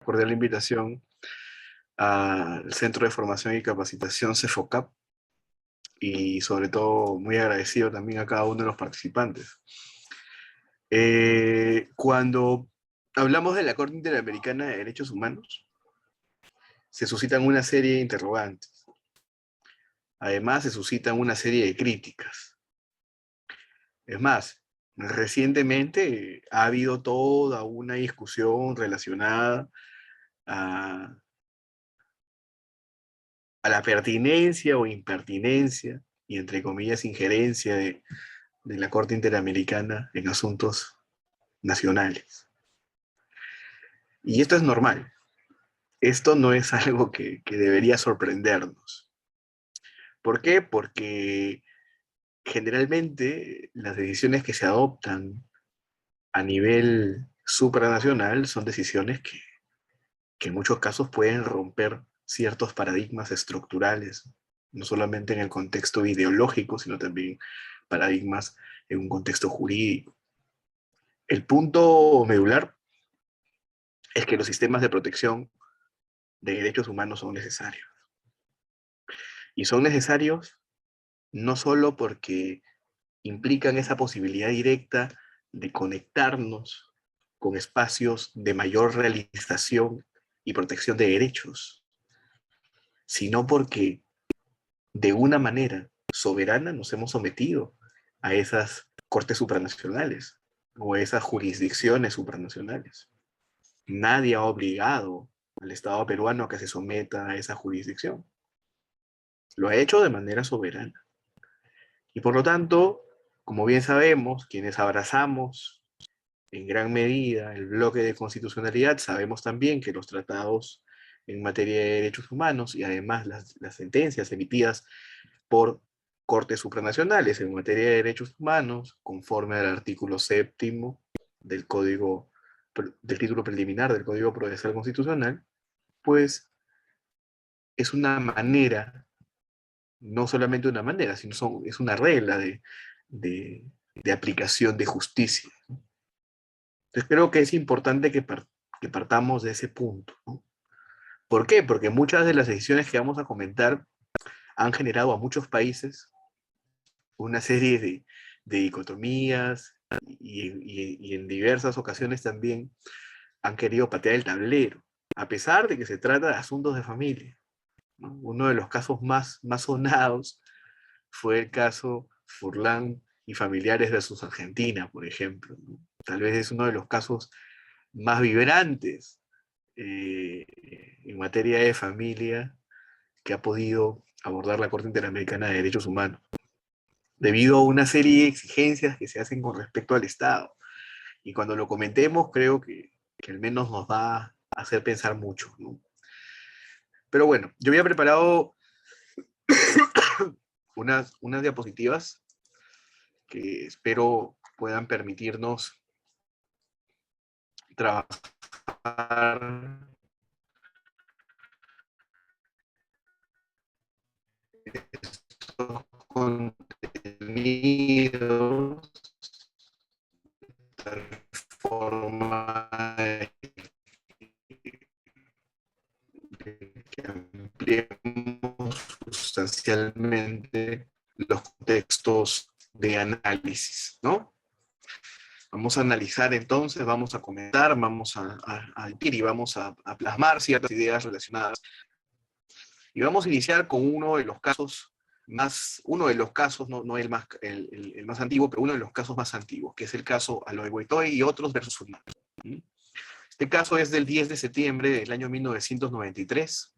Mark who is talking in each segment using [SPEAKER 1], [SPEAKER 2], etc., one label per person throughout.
[SPEAKER 1] Cordial invitación al Centro de Formación y Capacitación CEFOCAP y sobre todo muy agradecido también a cada uno de los participantes. Cuando hablamos de la Corte Interamericana de Derechos Humanos, se suscitan una serie de interrogantes. Además, se suscitan una serie de críticas. Es más, recientemente ha habido toda una discusión relacionada a la pertinencia o impertinencia y, entre comillas, injerencia de la Corte Interamericana en asuntos nacionales. Y esto es normal. Esto no es algo que debería sorprendernos. ¿Por qué? Porque generalmente las decisiones que se adoptan a nivel supranacional son decisiones que en muchos casos pueden romper ciertos paradigmas estructurales, no solamente en el contexto ideológico, sino también paradigmas en un contexto jurídico. El punto medular es que los sistemas de protección de derechos humanos son necesarios. Y son necesarios no solo porque implican esa posibilidad directa de conectarnos con espacios de mayor realización y protección de derechos, sino porque de una manera soberana nos hemos sometido a esas cortes supranacionales o a esas jurisdicciones supranacionales. Nadie ha obligado al Estado peruano a que se someta a esa jurisdicción. Lo ha hecho de manera soberana. Y por lo tanto, como bien sabemos, quienes abrazamos en gran medida el bloque de constitucionalidad, sabemos también que los tratados en materia de derechos humanos y además las sentencias emitidas por cortes supranacionales en materia de derechos humanos, conforme al artículo 7º del Código, del título preliminar del Código Procesal Constitucional, pues es una manera, no solamente una manera, sino es una regla de aplicación de justicia. Entonces creo que es importante que partamos de ese punto, ¿no? ¿Por qué? Porque muchas de las decisiones que vamos a comentar han generado a muchos países una serie de dicotomías y en diversas ocasiones también han querido patear el tablero, a pesar de que se trata de asuntos de familia, ¿no? Uno de los casos más sonados fue el caso Furlan y familiares versus Argentina, por ejemplo, ¿no? Tal vez es uno de los casos más vibrantes en materia de familia que ha podido abordar la Corte Interamericana de Derechos Humanos, debido a una serie de exigencias que se hacen con respecto al Estado. Y cuando lo comentemos, creo que al menos nos va a hacer pensar mucho, ¿no? Pero bueno, yo había preparado unas diapositivas que espero puedan permitirnos trabajar estos contenidos de tal forma que ampliemos sustancialmente los contextos de análisis, ¿no? Vamos a analizar entonces, vamos a comentar, vamos a y vamos a plasmar ciertas ideas relacionadas. Y vamos a iniciar con uno de los casos no el más antiguo, pero uno de los casos más antiguos, que es el caso Aloy Boitoy y otros versus Furlan. Este caso es del 10 de septiembre del año 1993.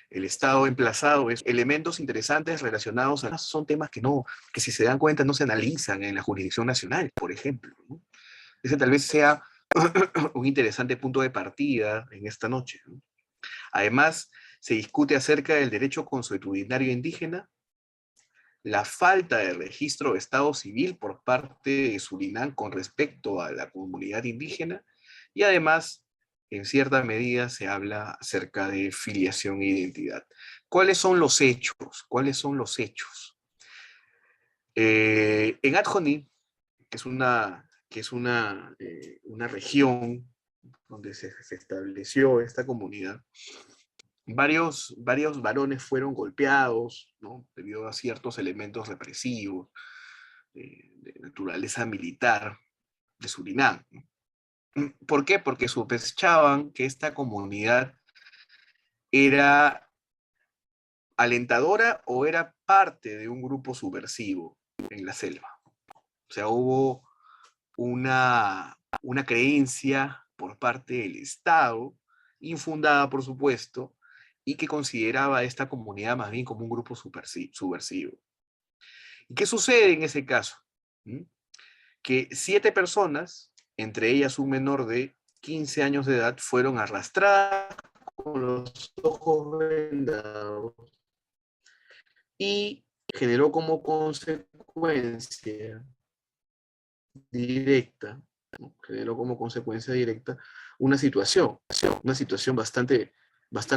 [SPEAKER 1] El Estado emplazado es elementos interesantes relacionados a... Son temas que si se dan cuenta no se analizan en la jurisdicción nacional, por ejemplo, ¿no? Ese tal vez sea un interesante punto de partida en esta noche, ¿no? Además, se discute acerca del derecho consuetudinario indígena, la falta de registro de Estado civil por parte de Surinam con respecto a la comunidad indígena, y además, en cierta medida, se habla acerca de filiación e identidad. ¿Cuáles son los hechos? ¿Cuáles son los hechos? En Adjoni, que es una región donde se estableció esta comunidad, varios varones fueron golpeados, ¿no? Debido a ciertos elementos represivos de naturaleza militar de Surinam, ¿no? ¿Por qué? Porque sospechaban que esta comunidad era alentadora o era parte de un grupo subversivo en la selva. O sea, hubo una creencia por parte del Estado, infundada por supuesto, y que consideraba a esta comunidad más bien como un grupo subversivo. ¿Y qué sucede en ese caso? ¿Mm? Que 7 personas, entre ellas un menor de 15 años de edad, fueron arrastradas con los ojos vendados y generó como consecuencia directa, ¿no? Generó como consecuencia directa una situación bastante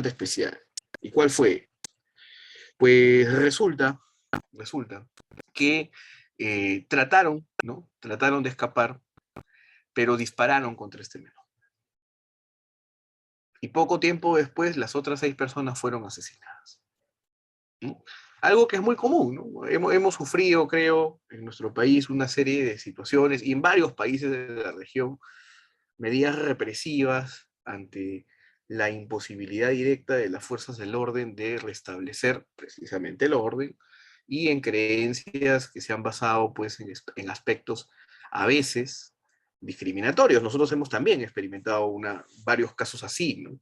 [SPEAKER 1] especial. ¿Y cuál fue? Pues resulta que trataron, ¿no? Trataron de escapar, pero dispararon contra este menor. Y poco tiempo después, las otras 6 personas fueron asesinadas, ¿no? Algo que es muy común, ¿no? Hemos sufrido, creo, en nuestro país una serie de situaciones, y en varios países de la región, medidas represivas ante la imposibilidad directa de las fuerzas del orden de restablecer precisamente el orden, y en creencias que se han basado pues en aspectos a veces discriminatorios. Nosotros hemos también experimentado varios casos así, ¿no?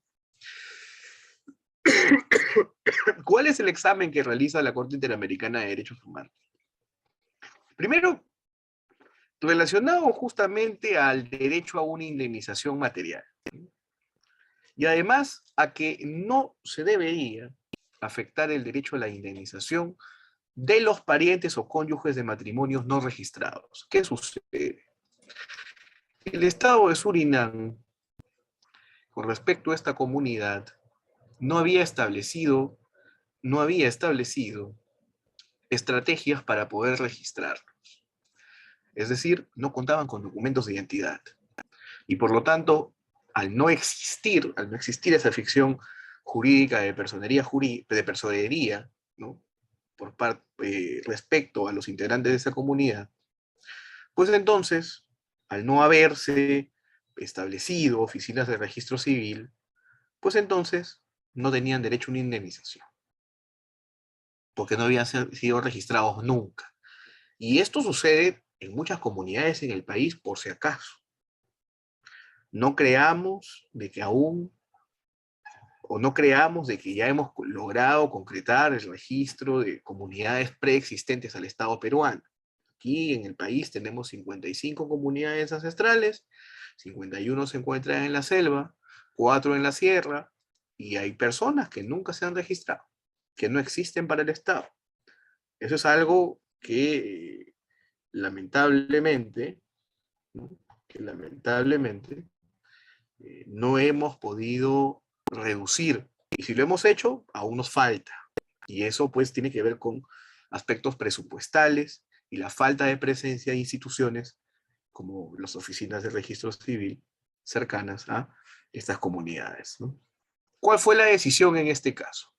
[SPEAKER 1] ¿Cuál es el examen que realiza la Corte Interamericana de Derechos Humanos? Primero, relacionado justamente al derecho a una indemnización material. Y además a que no se debería afectar el derecho a la indemnización de los parientes o cónyuges de matrimonios no registrados. ¿Qué sucede? El Estado de Surinam, con respecto a esta comunidad, no había establecido estrategias para poder registrarlos. Es decir, no contaban con documentos de identidad. Y por lo tanto, al no existir esa ficción jurídica de personería, ¿no? Respecto a los integrantes de esa comunidad, pues entonces, al no haberse establecido oficinas de registro civil, pues entonces no tenían derecho a una indemnización, porque no habían sido registrados nunca. Y esto sucede en muchas comunidades en el país, por si acaso. No creamos de que aún, o no creamos de que ya hemos logrado concretar el registro de comunidades preexistentes al Estado peruano. Aquí en el país tenemos 55 comunidades ancestrales, 51 se encuentran en la selva, 4 en la sierra, y hay personas que nunca se han registrado, que no existen para el Estado. Eso es algo que lamentablemente, ¿no? No hemos podido reducir. Y si lo hemos hecho, aún nos falta. Y eso pues tiene que ver con aspectos presupuestales y la falta de presencia de instituciones como las oficinas de registro civil cercanas a estas comunidades, ¿no? ¿Cuál fue la decisión en este caso?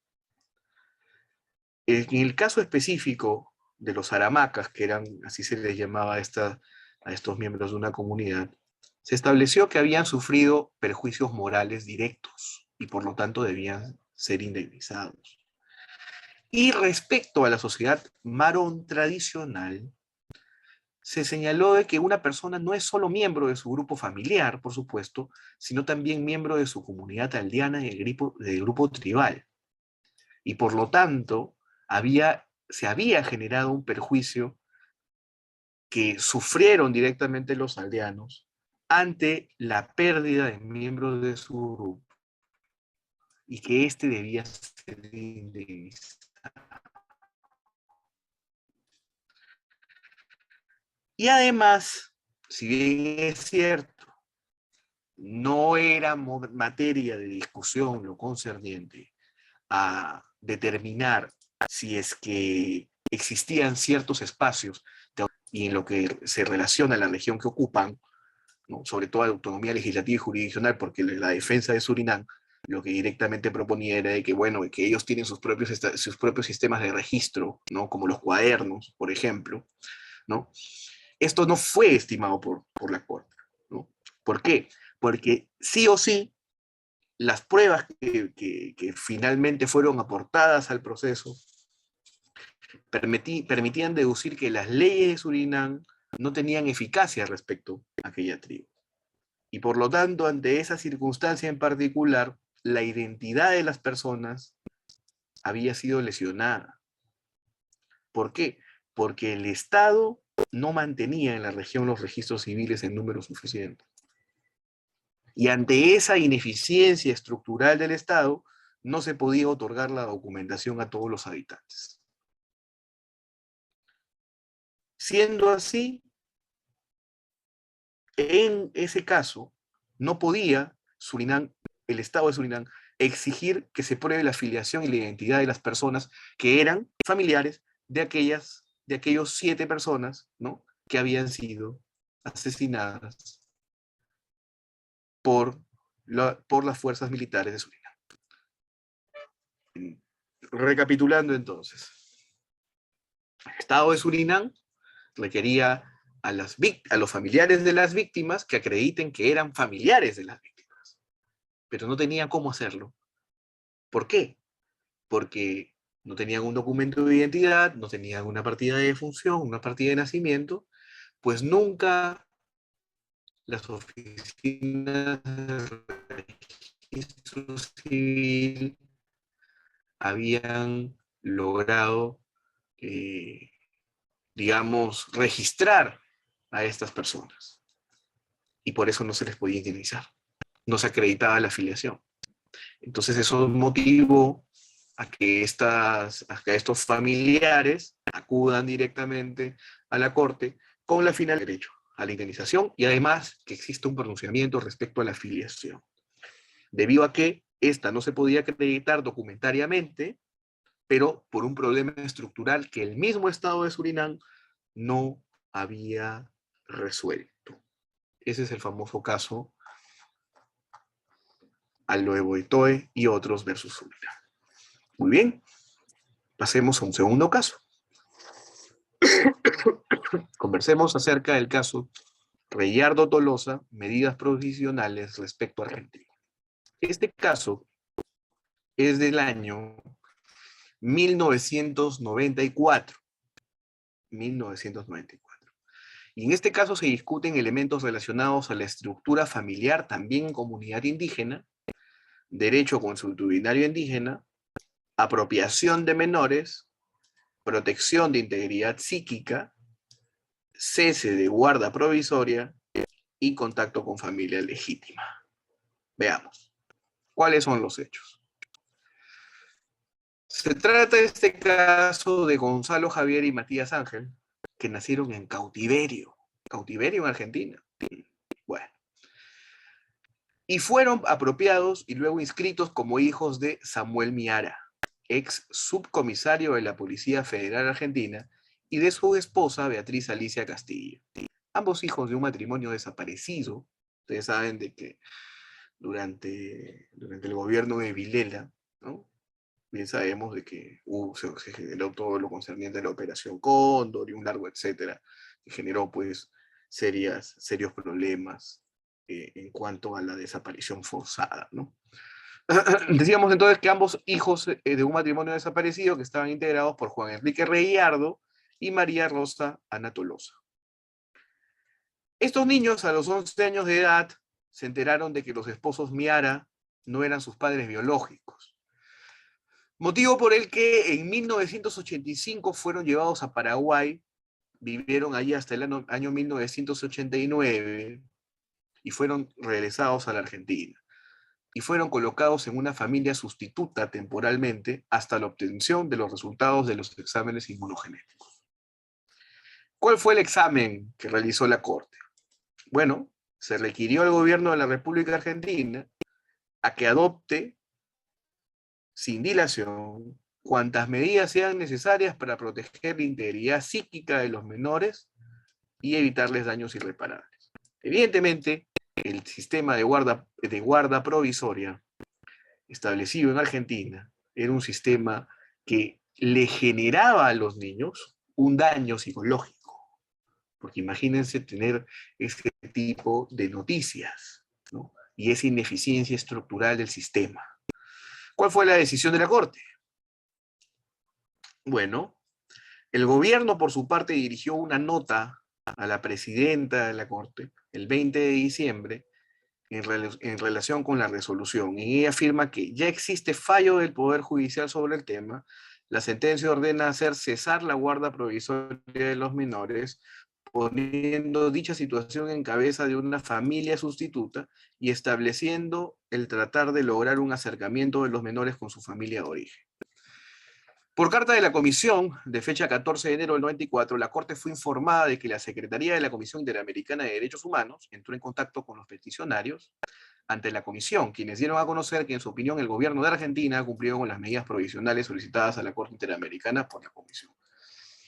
[SPEAKER 1] En el caso específico de los aramacas, que eran, así se les llamaba a estos miembros de una comunidad, se estableció que habían sufrido perjuicios morales directos y por lo tanto debían ser indemnizados. Y respecto a la sociedad marón tradicional, se señaló de que una persona no es solo miembro de su grupo familiar, por supuesto, sino también miembro de su comunidad aldeana y del grupo tribal. Y por lo tanto, se había generado un perjuicio que sufrieron directamente los aldeanos ante la pérdida de miembros de su grupo y que éste debía ser indemnizado. Y además, si bien es cierto, no era materia de discusión lo concerniente a determinar si es que existían ciertos espacios y en lo que se relaciona a la región que ocupan, ¿no? Sobre todo autonomía legislativa y jurisdiccional, porque la defensa de Surinam lo que directamente proponía era de que, bueno, que ellos tienen sus propios sistemas de registro, ¿no? Como los cuadernos, por ejemplo, ¿no? Esto no fue estimado por la Corte, ¿no? ¿Por qué? Porque sí o sí, las pruebas que finalmente fueron aportadas al proceso permitían deducir que las leyes de Surinam no tenían eficacia respecto a aquella tribu. Y por lo tanto, ante esa circunstancia en particular, la identidad de las personas había sido lesionada. ¿Por qué? Porque el Estado no mantenía en la región los registros civiles en número suficiente. Y ante esa ineficiencia estructural del Estado, no se podía otorgar la documentación a todos los habitantes. Siendo así, en ese caso, no podía Surinam, el Estado de Surinam, exigir que se pruebe la afiliación y la identidad de las personas que eran familiares de aquellos 7 personas, ¿no? Que habían sido asesinadas por las fuerzas militares de Surinam. Recapitulando entonces, el Estado de Surinam requería a los familiares de las víctimas que acrediten que eran familiares de las víctimas, pero no tenían cómo hacerlo. ¿Por qué? Porque no tenían un documento de identidad, no tenían una partida de defunción, una partida de nacimiento, pues nunca las oficinas de registro civil habían logrado, digamos, registrar a estas personas. Y por eso no se les podía indemnizar. No se acreditaba la afiliación. Entonces eso motivó a que estos familiares acudan directamente a la Corte con la final de derecho a la indemnización y además que existe un pronunciamiento respecto a la afiliación. Debido a que esta no se podía acreditar documentariamente, pero por un problema estructural que el mismo Estado de Surinam no había resuelto. Ese es el famoso caso Aloe Itoe y otros versus Surinam. Muy bien, pasemos a un segundo caso. Conversemos acerca del caso Reyardo Tolosa, medidas provisionales respecto a Argentina. Este caso es del año 1994. 1994. Y en este caso se discuten elementos relacionados a la estructura familiar, también en comunidad indígena, derecho consuetudinario indígena, apropiación de menores, protección de integridad psíquica, cese de guarda provisoria y contacto con familia legítima. Veamos, ¿cuáles son los hechos? Se trata de este caso de Gonzalo Javier y Matías Ángel, que nacieron en cautiverio en Argentina. Bueno. Y fueron apropiados y luego inscritos como hijos de Samuel Miara, ex subcomisario de la Policía Federal Argentina, y de su esposa Beatriz Alicia Castillo. Ambos hijos de un matrimonio desaparecido. Ustedes saben de que durante el gobierno de Vilela, ¿no? Bien sabemos de que se generó todo lo concerniente a la Operación Cóndor y un largo etcétera, que generó pues serios problemas en cuanto a la desaparición forzada, ¿no? Decíamos entonces que ambos hijos de un matrimonio desaparecido que estaban integrados por Juan Enrique Reyardo y María Rosa Ana Tolosa. Estos niños a los 11 años de edad se enteraron de que los esposos Miara no eran sus padres biológicos. Motivo por el que en 1985 fueron llevados a Paraguay, vivieron allí hasta el año 1989 y fueron regresados a la Argentina. Y fueron colocados en una familia sustituta temporalmente hasta la obtención de los resultados de los exámenes inmunogenéticos. ¿Cuál fue el examen que realizó la Corte? Bueno, se requirió al gobierno de la República Argentina a que adopte sin dilación cuantas medidas sean necesarias para proteger la integridad psíquica de los menores y evitarles daños irreparables. Evidentemente, el sistema de guarda provisoria establecido en Argentina era un sistema que le generaba a los niños un daño psicológico. Porque imagínense tener ese tipo de noticias, ¿no? Y esa ineficiencia estructural del sistema. ¿Cuál fue la decisión de la Corte? Bueno, el gobierno por su parte dirigió una nota a la presidenta de la Corte el 20 de diciembre en relación con la resolución. Y ella afirma que ya existe fallo del Poder Judicial sobre el tema. La sentencia ordena hacer cesar la guarda provisoria de los menores, poniendo dicha situación en cabeza de una familia sustituta y estableciendo el tratar de lograr un acercamiento de los menores con su familia de origen. Por carta de la Comisión, de fecha 14 de enero del 94, la Corte fue informada de que la Secretaría de la Comisión Interamericana de Derechos Humanos entró en contacto con los peticionarios ante la Comisión, quienes dieron a conocer que, en su opinión, el gobierno de Argentina cumplió con las medidas provisionales solicitadas a la Corte Interamericana por la Comisión.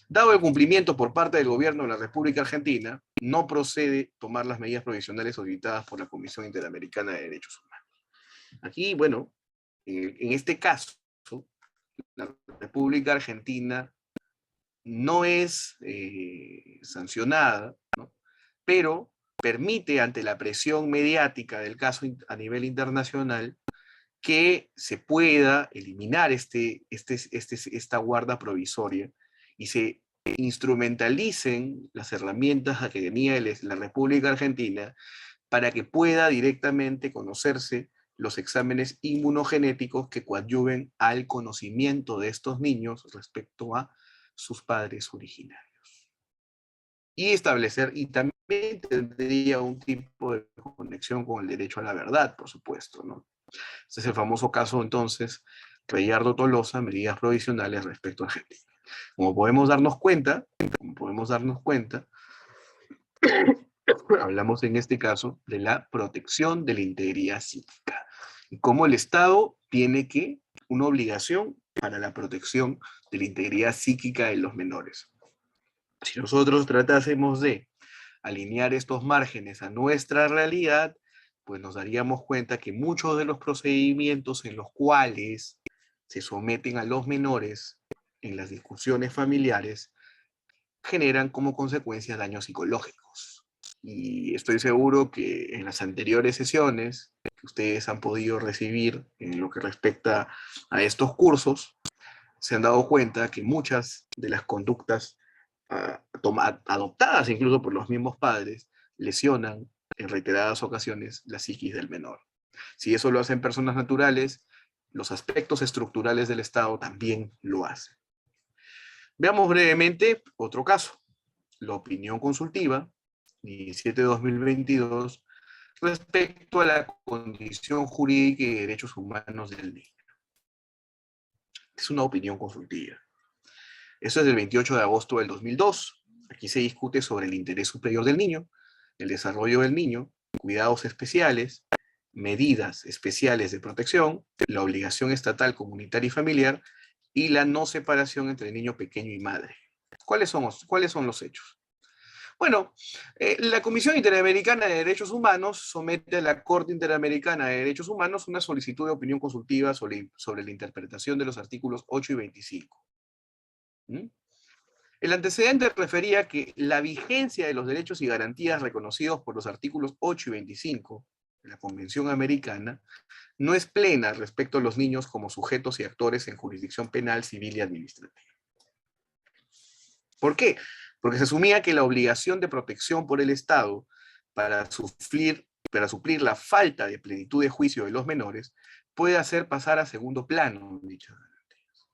[SPEAKER 1] Dado el cumplimiento por parte del gobierno de la República Argentina, no procede tomar las medidas provisionales solicitadas por la Comisión Interamericana de Derechos Humanos. Aquí, bueno, en este caso, la República Argentina no es sancionada, ¿no? Pero permite, ante la presión mediática del caso a nivel internacional, que se pueda eliminar esta guarda provisoria y se instrumentalicen las herramientas que tenía la República Argentina para que pueda directamente conocerse los exámenes inmunogenéticos que coadyuven al conocimiento de estos niños respecto a sus padres originarios. Y establecer, y también tendría un tipo de conexión con el derecho a la verdad, por supuesto, ¿no? Este es el famoso caso, entonces, Reyardo Tolosa, medidas provisionales respecto a Argentina. Como podemos darnos cuenta, hablamos en este caso de la protección de la integridad psíquica y cómo el Estado tiene una obligación para la protección de la integridad psíquica de los menores. Si nosotros tratásemos de alinear estos márgenes a nuestra realidad, pues nos daríamos cuenta que muchos de los procedimientos en los cuales se someten a los menores en las discusiones familiares generan como consecuencia daños psicológicos. Y estoy seguro que en las anteriores sesiones que ustedes han podido recibir en lo que respecta a estos cursos, se han dado cuenta que muchas de las conductas adoptadas incluso por los mismos padres lesionan en reiteradas ocasiones la psiquis del menor. Si eso lo hacen personas naturales, los aspectos estructurales del Estado también lo hacen. Veamos brevemente otro caso. La opinión consultiva, 17-2022, respecto a la condición jurídica y derechos humanos del niño. Es una opinión consultiva. Eso es del 28 de agosto del 2002. Aquí se discute sobre el interés superior del niño, el desarrollo del niño, cuidados especiales, medidas especiales de protección, la obligación estatal, comunitaria y familiar, y la no separación entre niño pequeño y madre. ¿Cuáles son los hechos? Bueno, la Comisión Interamericana de Derechos Humanos somete a la Corte Interamericana de Derechos Humanos una solicitud de opinión consultiva sobre la interpretación de los artículos 8 y 25. ¿Mm? El antecedente refería que la vigencia de los derechos y garantías reconocidos por los artículos 8 y 25 de la Convención Americana no es plena respecto a los niños como sujetos y actores en jurisdicción penal, civil y administrativa. ¿Por qué? Porque se asumía que la obligación de protección por el Estado para suplir la falta de plenitud de juicio de los menores puede hacer pasar a segundo plano dichas garantías.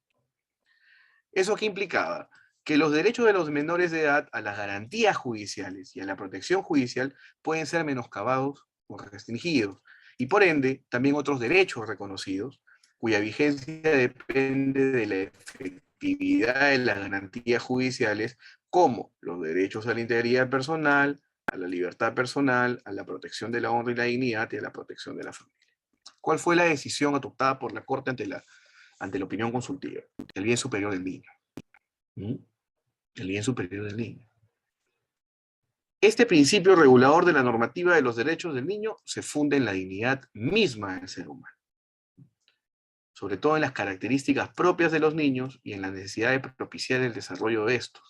[SPEAKER 1] ¿Eso qué implicaba? Que los derechos de los menores de edad a las garantías judiciales y a la protección judicial pueden ser menoscabados o restringidos, y por ende también otros derechos reconocidos, cuya vigencia depende de la efectividad de las garantías judiciales, como los derechos a la integridad personal, a la libertad personal, a la protección de la honra y la dignidad y a la protección de la familia. ¿Cuál fue la decisión adoptada por la Corte ante la opinión consultiva? El bien superior del niño. ¿Mm? El bien superior del niño. Este principio regulador de la normativa de los derechos del niño se funda en la dignidad misma del ser humano, sobre todo en las características propias de los niños y en la necesidad de propiciar el desarrollo de estos,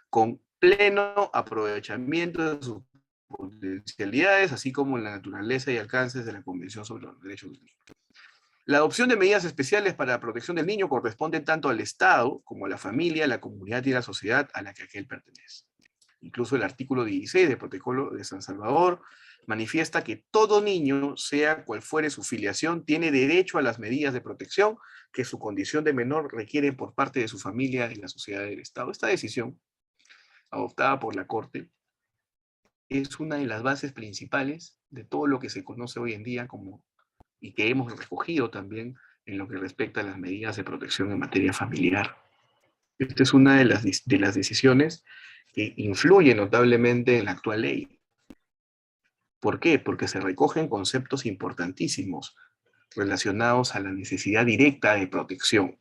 [SPEAKER 1] con pleno aprovechamiento de sus potencialidades, así como en la naturaleza y alcances de la Convención sobre los Derechos del Niño. La adopción de medidas especiales para la protección del niño corresponde tanto al Estado como a la familia, la comunidad y la sociedad a la que aquel pertenece. Incluso el artículo 16 del Protocolo de San Salvador manifiesta que todo niño, sea cual fuere su filiación, tiene derecho a las medidas de protección que su condición de menor requiere por parte de su familia y la sociedad del Estado. Esta decisión, adoptada por la Corte, es una de las bases principales de todo lo que se conoce hoy en día como, y que hemos recogido también en lo que respecta a las medidas de protección en materia familiar. Esta es una de las decisiones que influye notablemente en la actual ley. ¿Por qué? Porque se recogen conceptos importantísimos relacionados a la necesidad directa de protección,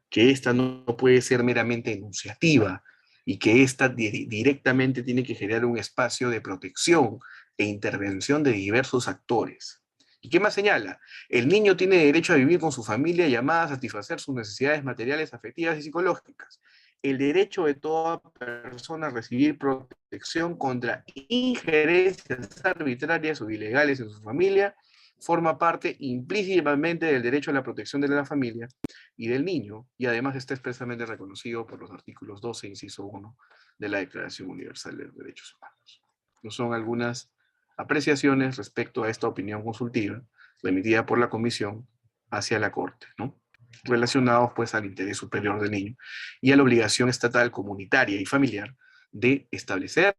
[SPEAKER 1] que esta no puede ser meramente enunciativa y que esta directamente tiene que generar un espacio de protección e intervención de diversos actores. ¿Y qué más señala? El niño tiene derecho a vivir con su familia llamada a satisfacer sus necesidades materiales, afectivas y psicológicas. El derecho de toda persona a recibir protección contra injerencias arbitrarias o ilegales en su familia forma parte implícitamente del derecho a la protección de la familia y del niño, y además está expresamente reconocido por los artículos 12, inciso 1 de la Declaración Universal de los Derechos Humanos. No son algunas apreciaciones respecto a esta opinión consultiva remitida por la Comisión hacia la Corte, ¿no? Relacionados pues al interés superior del niño y a la obligación estatal, comunitaria y familiar de establecer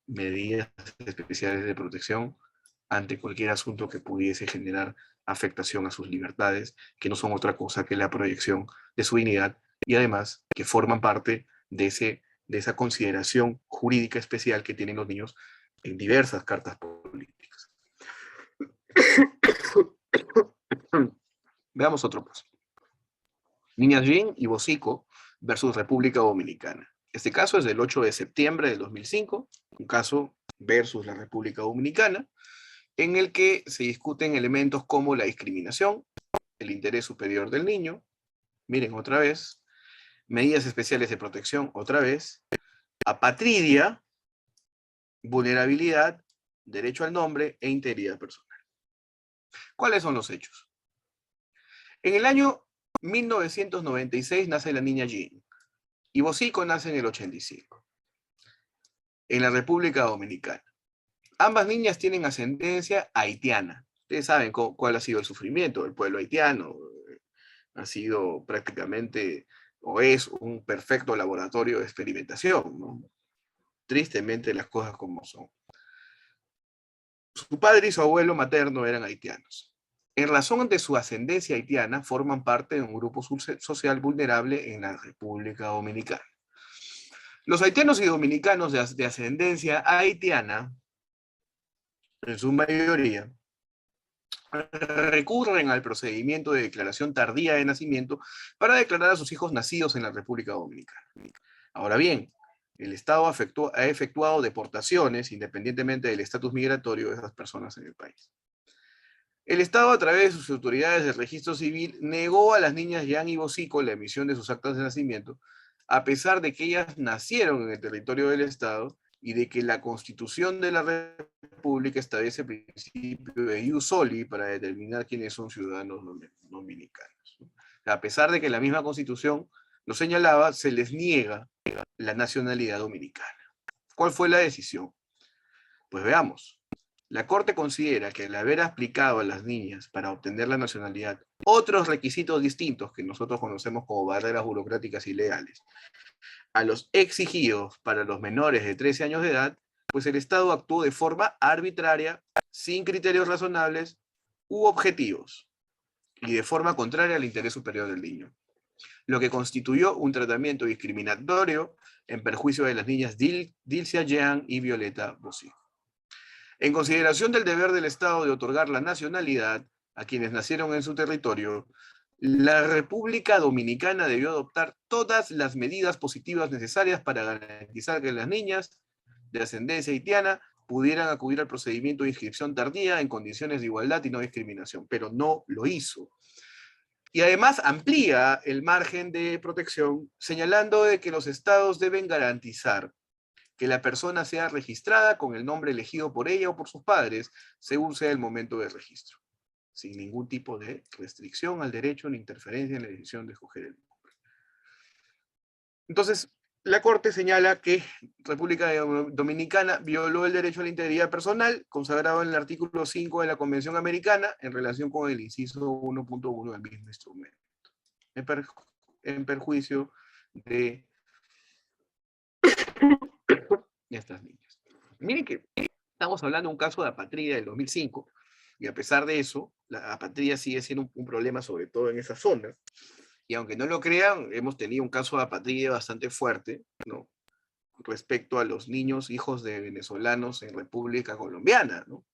[SPEAKER 1] medidas especiales de protección ante cualquier asunto que pudiese generar afectación a sus libertades, que no son otra cosa que la proyección de su dignidad y además que forman parte de esa consideración jurídica especial que tienen los niños en diversas cartas políticas. Veamos otro caso. Niñas Jean y Bosico versus República Dominicana. Este caso es del 8 de septiembre del 2005, un caso versus la República Dominicana, en el que se discuten elementos como la discriminación, el interés superior del niño, miren otra vez, medidas especiales de protección otra vez, apatridia, vulnerabilidad, derecho al nombre e integridad personal. ¿Cuáles son los hechos? En el año 1996 nace la niña Jean y Bosico nace en el 85, en la República Dominicana. Ambas niñas tienen ascendencia haitiana. Ustedes saben cuál ha sido el sufrimiento del pueblo haitiano. Ha sido prácticamente, o es un perfecto laboratorio de experimentación, ¿no? Tristemente las cosas como son. Su padre y su abuelo materno eran haitianos. En razón de su ascendencia haitiana, forman parte de un grupo social vulnerable en la República Dominicana. Los haitianos y dominicanos de ascendencia haitiana, en su mayoría, recurren al procedimiento de declaración tardía de nacimiento para declarar a sus hijos nacidos en la República Dominicana. Ahora bien, el Estado ha efectuado deportaciones independientemente del estatus migratorio de esas personas en el país. El Estado, a través de sus autoridades del registro civil, negó a las niñas Jean y Bosico la emisión de sus actas de nacimiento, a pesar de que ellas nacieron en el territorio del Estado y de que la Constitución de la República establece el principio de ius soli para determinar quiénes son ciudadanos dominicanos. A pesar de que la misma Constitución lo señalaba, se les niega la nacionalidad dominicana. ¿Cuál fue la decisión? Pues veamos. La Corte considera que al haber aplicado a las niñas para obtener la nacionalidad otros requisitos distintos que nosotros conocemos como barreras burocráticas y legales a los exigidos para los menores de 13 años de edad, pues el Estado actuó de forma arbitraria, sin criterios razonables u objetivos, y de forma contraria al interés superior del niño, lo que constituyó un tratamiento discriminatorio en perjuicio de las niñas Dilcia Jean y Violeta Bosico. En consideración del deber del Estado de otorgar la nacionalidad a quienes nacieron en su territorio, la República Dominicana debió adoptar todas las medidas positivas necesarias para garantizar que las niñas
[SPEAKER 2] de ascendencia haitiana pudieran acudir al procedimiento de inscripción tardía en condiciones de igualdad y no discriminación, pero no lo hizo. Y además amplía el margen de protección, señalando de que los estados deben garantizar que la persona sea registrada con el nombre elegido por ella o por sus padres, según sea el momento de registro, sin ningún tipo de restricción al derecho ni interferencia en la decisión de escoger el nombre. Entonces, la Corte señala que República Dominicana violó el derecho a la integridad personal, consagrado en el artículo 5 de la Convención Americana, en relación con el inciso 1.1 del mismo instrumento, en perjuicio de estas niñas. Miren que estamos hablando de un caso de apatría del 2005, y a pesar de eso, la apatría sigue siendo un problema, sobre todo en esa zona. Y aunque no lo crean, hemos tenido un caso de apatría bastante fuerte, ¿no?, respecto a los niños hijos de venezolanos en República Colombiana, ¿no?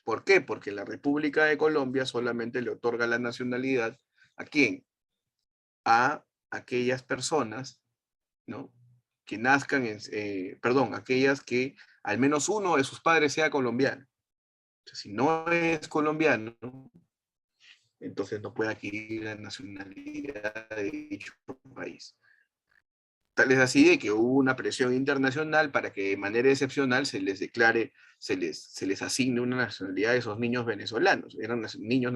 [SPEAKER 2] ¿Por qué? Porque la República de Colombia solamente le otorga la nacionalidad ¿a quién? A aquellas personas, ¿no?, que nazcan aquellas que al menos uno de sus padres sea colombiano. O sea, si no es colombiano, entonces no puede adquirir la nacionalidad de dicho país. Tal es así de que hubo una presión internacional para que de manera excepcional se les declare, se les asigne una nacionalidad a esos niños venezolanos. Eran niños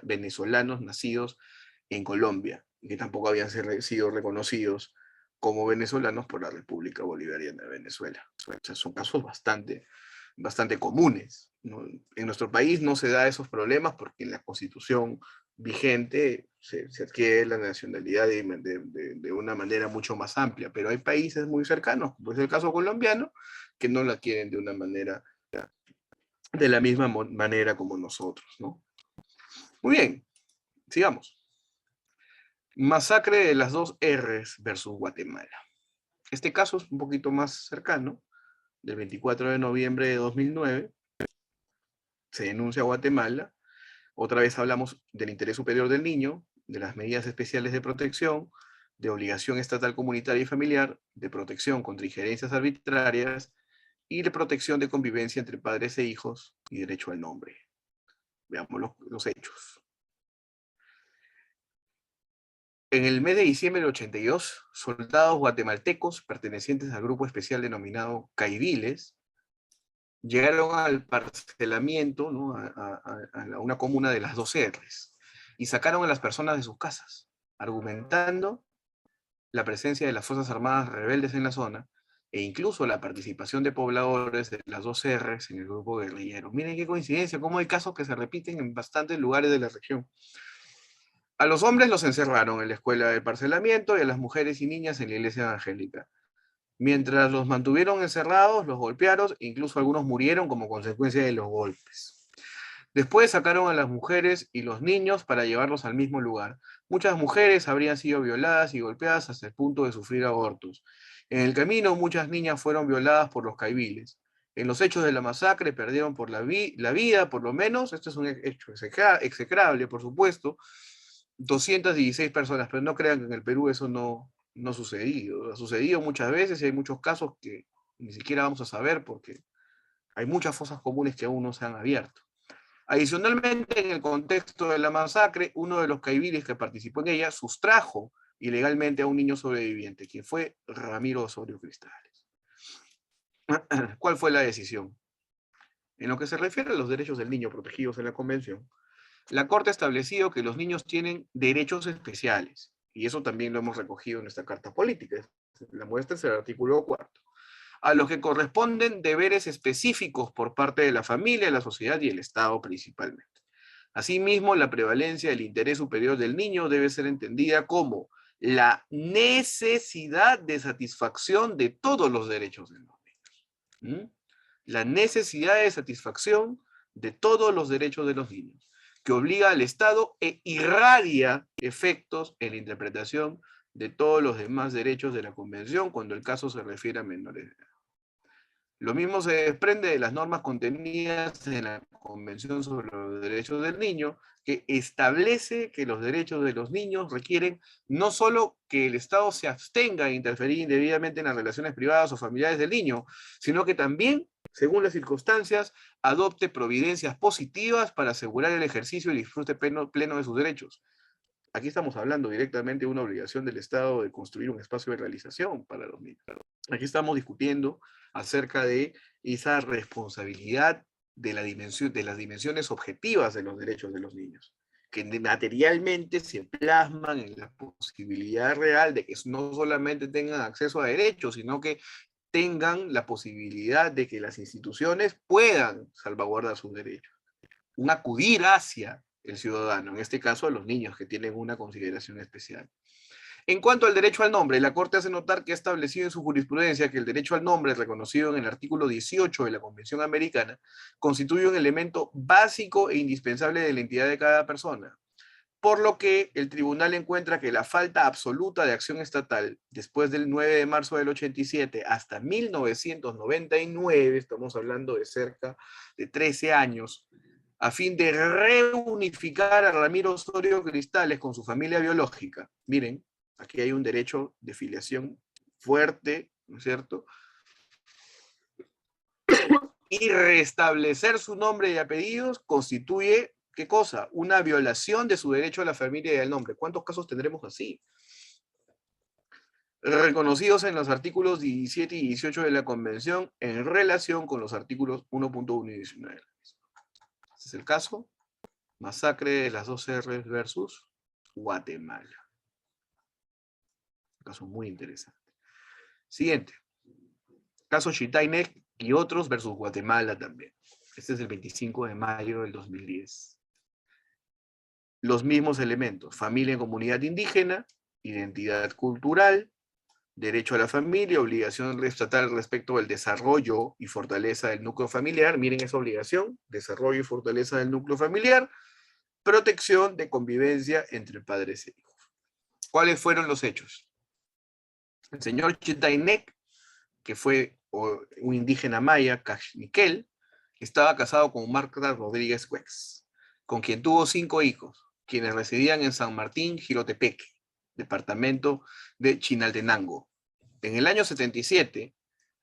[SPEAKER 2] venezolanos nacidos en Colombia, y que tampoco habían sido reconocidos como venezolanos por la República Bolivariana de Venezuela. O sea, son casos bastante comunes, ¿no? En nuestro país no se da esos problemas porque en la Constitución vigente se adquiere la nacionalidad de una manera mucho más amplia, pero hay países muy cercanos, como es el caso colombiano, que no la adquieren de una manera, de la misma manera como nosotros, ¿no? Muy bien, sigamos. Masacre de las dos R's versus Guatemala. Este caso es un poquito más cercano, del 24 de noviembre de 2009, se denuncia a Guatemala. Otra vez hablamos del interés superior del niño, de las medidas especiales de protección, de obligación estatal comunitaria y familiar, de protección contra injerencias arbitrarias y de protección de convivencia entre padres e hijos y derecho al nombre. Veamos los hechos. En el mes de diciembre del 82, soldados guatemaltecos pertenecientes al grupo especial denominado Caibiles llegaron al parcelamiento, ¿no?, a una comuna de las dos R's, y sacaron a las personas de sus casas, argumentando la presencia de las Fuerzas Armadas rebeldes en la zona, e incluso la participación de pobladores de las dos R's en el grupo guerrillero. Miren qué coincidencia, cómo hay casos que se repiten en bastantes lugares de la región. A los hombres los encerraron en la escuela de parcelamiento y a las mujeres y niñas en la iglesia evangélica. Mientras los mantuvieron encerrados, los golpearon, incluso algunos murieron como consecuencia de los golpes. Después sacaron a las mujeres y los niños para llevarlos al mismo lugar. Muchas mujeres habrían sido violadas y golpeadas hasta el punto de sufrir abortos. En el camino, muchas niñas fueron violadas por los caibiles. En los hechos de la masacre perdieron la vida, por lo menos, esto es un hecho execrable, por supuesto, 216 personas, pero no crean que en el Perú eso no ha sucedido. Ha sucedido muchas veces y hay muchos casos que ni siquiera vamos a saber porque hay muchas fosas comunes que aún no se han abierto. Adicionalmente, en el contexto de la masacre, uno de los caibiles que participó en ella sustrajo ilegalmente a un niño sobreviviente, quien fue Ramiro Osorio Cristales. ¿Cuál fue la decisión? En lo que se refiere a los derechos del niño protegidos en la Convención, la Corte ha establecido que los niños tienen derechos especiales, y eso también lo hemos recogido en nuestra Carta Política. La muestra es el artículo 4. A los que corresponden deberes específicos por parte de la familia, la sociedad y el Estado principalmente. Asimismo, la prevalencia del interés superior del niño debe ser entendida como la necesidad de satisfacción de todos los derechos de los niños. La necesidad de satisfacción de todos los derechos de los niños, que obliga al Estado e irradia efectos en la interpretación de todos los demás derechos de la Convención cuando el caso se refiere a menores de edad. Lo mismo se desprende de las normas contenidas en la Convención sobre los Derechos del Niño, que establece que los derechos de los niños requieren no solo que el Estado se abstenga de interferir indebidamente en las relaciones privadas o familiares del niño, sino que también, según las circunstancias, adopte providencias positivas para asegurar el ejercicio y disfrute pleno de sus derechos. Aquí estamos hablando directamente de una obligación del Estado de construir un espacio de realización para los niños. Aquí estamos discutiendo acerca de esa responsabilidad de las dimensiones objetivas de los derechos de los niños, que materialmente se plasman en la posibilidad real de que no solamente tengan acceso a derechos, sino que tengan la posibilidad de que las instituciones puedan salvaguardar sus derechos. Un acudir hacia el ciudadano, en este caso a los niños que tienen una consideración especial. En cuanto al derecho al nombre, la Corte hace notar que ha establecido en su jurisprudencia que el derecho al nombre, reconocido en el artículo 18 de la Convención Americana, constituye un elemento básico e indispensable de la identidad de cada persona, por lo que el tribunal encuentra que la falta absoluta de acción estatal después del 9 de marzo del 87 hasta 1999, estamos hablando de cerca de 13 años, a fin de reunificar a Ramiro Osorio Cristales con su familia biológica. Miren, aquí hay un derecho de filiación fuerte, ¿no es cierto? Y restablecer su nombre y apellidos constituye, ¿qué cosa? Una violación de su derecho a la familia y al nombre. ¿Cuántos casos tendremos así? Reconocidos en los artículos 17 y 18 de la Convención en relación con los artículos 1.1 y 19. Este es el caso. Masacre de las 2R versus Guatemala. Un caso muy interesante. Siguiente. Caso Chitainek y otros versus Guatemala también. Este es el 25 de mayo del 2010. Los mismos elementos. Familia en comunidad indígena, identidad cultural, derecho a la familia, obligación estatal respecto al desarrollo y fortaleza del núcleo familiar. Miren esa obligación, desarrollo y fortaleza del núcleo familiar, protección de convivencia entre padres e hijos. ¿Cuáles fueron los hechos? El señor Chitainek, que fue un indígena maya, Caxniquel, estaba casado con Marta Rodríguez Cuex, con quien tuvo 5 hijos, quienes residían en San Martín, Jilotepeque, departamento de Chinaltenango. En el año 77,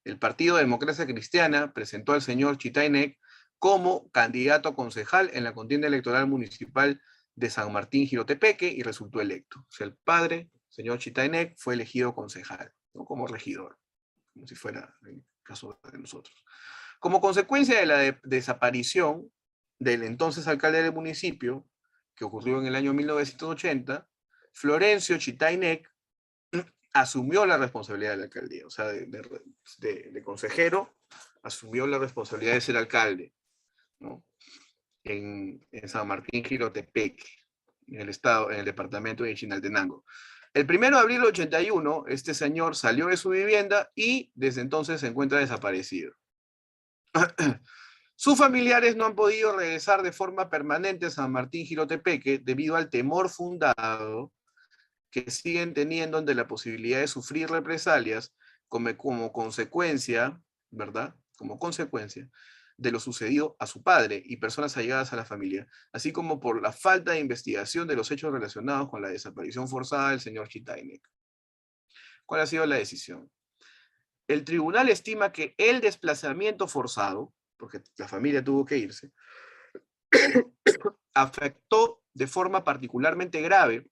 [SPEAKER 2] el Partido Democracia Cristiana presentó al señor Chitainek como candidato a concejal en la contienda electoral municipal de San Martín, Jilotepeque, y resultó electo. O sea, el padre, señor Chitainek, fue elegido concejal, no como regidor, como si fuera el caso de nosotros. Como consecuencia de la desaparición del entonces alcalde del municipio, que ocurrió en el año 1980, Florencio Chitainek asumió la responsabilidad de la alcaldía, o sea, de consejero, asumió la responsabilidad de ser alcalde, ¿no? En San Martín, Jilotepeque, en el departamento de Chinaltenango. El 1 de abril del 81, este señor salió de su vivienda y desde entonces se encuentra desaparecido. Sus familiares no han podido regresar de forma permanente a San Martín, Jilotepeque debido al temor fundado que siguen teniendo ante la posibilidad de sufrir represalias como consecuencia, ¿verdad? Como consecuencia de lo sucedido a su padre y personas allegadas a la familia, así como por la falta de investigación de los hechos relacionados con la desaparición forzada del señor Chitainek. ¿Cuál ha sido la decisión? El tribunal estima que el desplazamiento forzado, porque la familia tuvo que irse, afectó de forma particularmente grave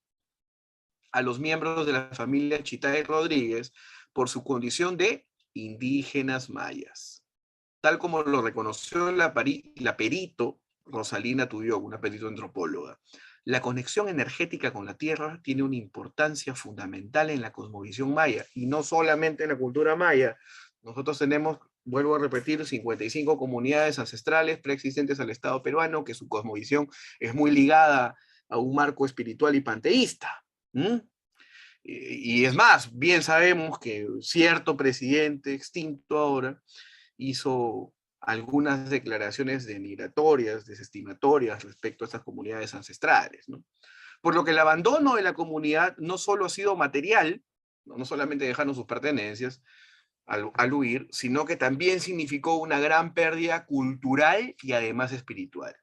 [SPEAKER 2] a los miembros de la familia Chitainek Rodríguez por su condición de indígenas mayas, tal como lo reconoció la perito Rosalina Tuyoc, una perito antropóloga. La conexión energética con la tierra tiene una importancia fundamental en la cosmovisión maya, y no solamente en la cultura maya. Nosotros tenemos, vuelvo a repetir, 55 comunidades ancestrales preexistentes al Estado peruano, que su cosmovisión es muy ligada a un marco espiritual y panteísta. Y es más, bien sabemos que cierto presidente extinto ahora hizo algunas declaraciones denigratorias, desestimatorias respecto a estas comunidades ancestrales, ¿no? Por lo que el abandono de la comunidad no solo ha sido material, no solamente dejaron sus pertenencias, al huir, sino que también significó una gran pérdida cultural y además espiritual.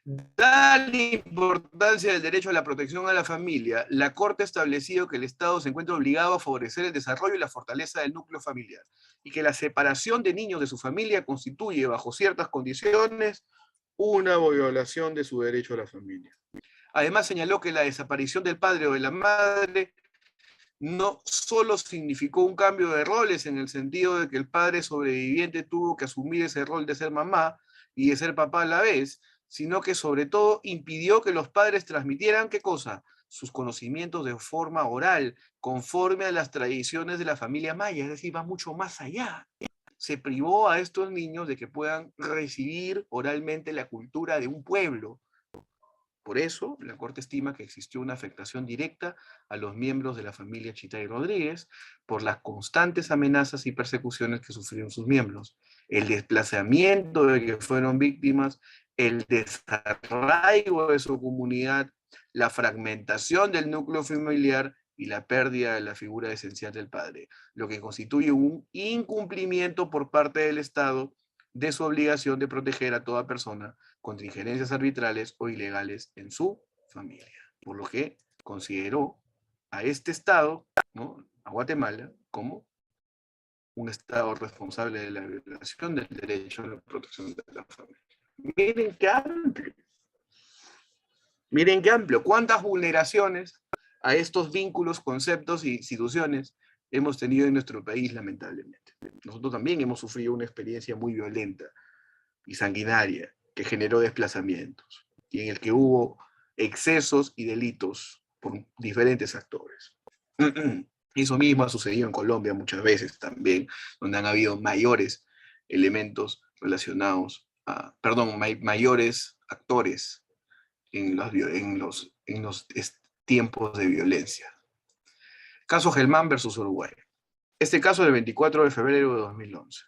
[SPEAKER 2] Dada la importancia del derecho a la protección a la familia, la Corte ha establecido que el Estado se encuentra obligado a favorecer el desarrollo y la fortaleza del núcleo familiar, y que la separación de niños de su familia constituye, bajo ciertas condiciones, una violación de su derecho a la familia. Además, señaló que la desaparición del padre o de la madre no solo significó un cambio de roles en el sentido de que el padre sobreviviente tuvo que asumir ese rol de ser mamá y de ser papá a la vez, sino que sobre todo impidió que los padres transmitieran, ¿qué cosa? Sus conocimientos de forma oral, conforme a las tradiciones de la familia maya, es decir, va mucho más allá. Se privó a estos niños de que puedan recibir oralmente la cultura de un pueblo. Por eso, la Corte estima que existió una afectación directa a los miembros de la familia Chitay Rodríguez por las constantes amenazas y persecuciones que sufrieron sus miembros, el desplazamiento de que fueron víctimas, el desarraigo de su comunidad, la fragmentación del núcleo familiar y la pérdida de la figura esencial del padre, lo que constituye un incumplimiento por parte del Estado de su obligación de proteger a toda persona contra injerencias arbitrales o ilegales en su familia. Por lo que consideró a este Estado, ¿no?, a Guatemala, como un Estado responsable de la violación del derecho a la protección de la familia. Miren qué amplio. Miren qué amplio. ¿Cuántas vulneraciones a estos vínculos, conceptos e instituciones hemos tenido en nuestro país, lamentablemente? Nosotros también hemos sufrido una experiencia muy violenta y sanguinaria que generó desplazamientos y en el que hubo excesos y delitos por diferentes actores. Eso mismo ha sucedido en Colombia muchas veces también, donde han habido mayores elementos relacionados a, mayores actores en los tiempos de violencia. Caso Gelmán versus Uruguay. Este caso del 24 de febrero de 2011.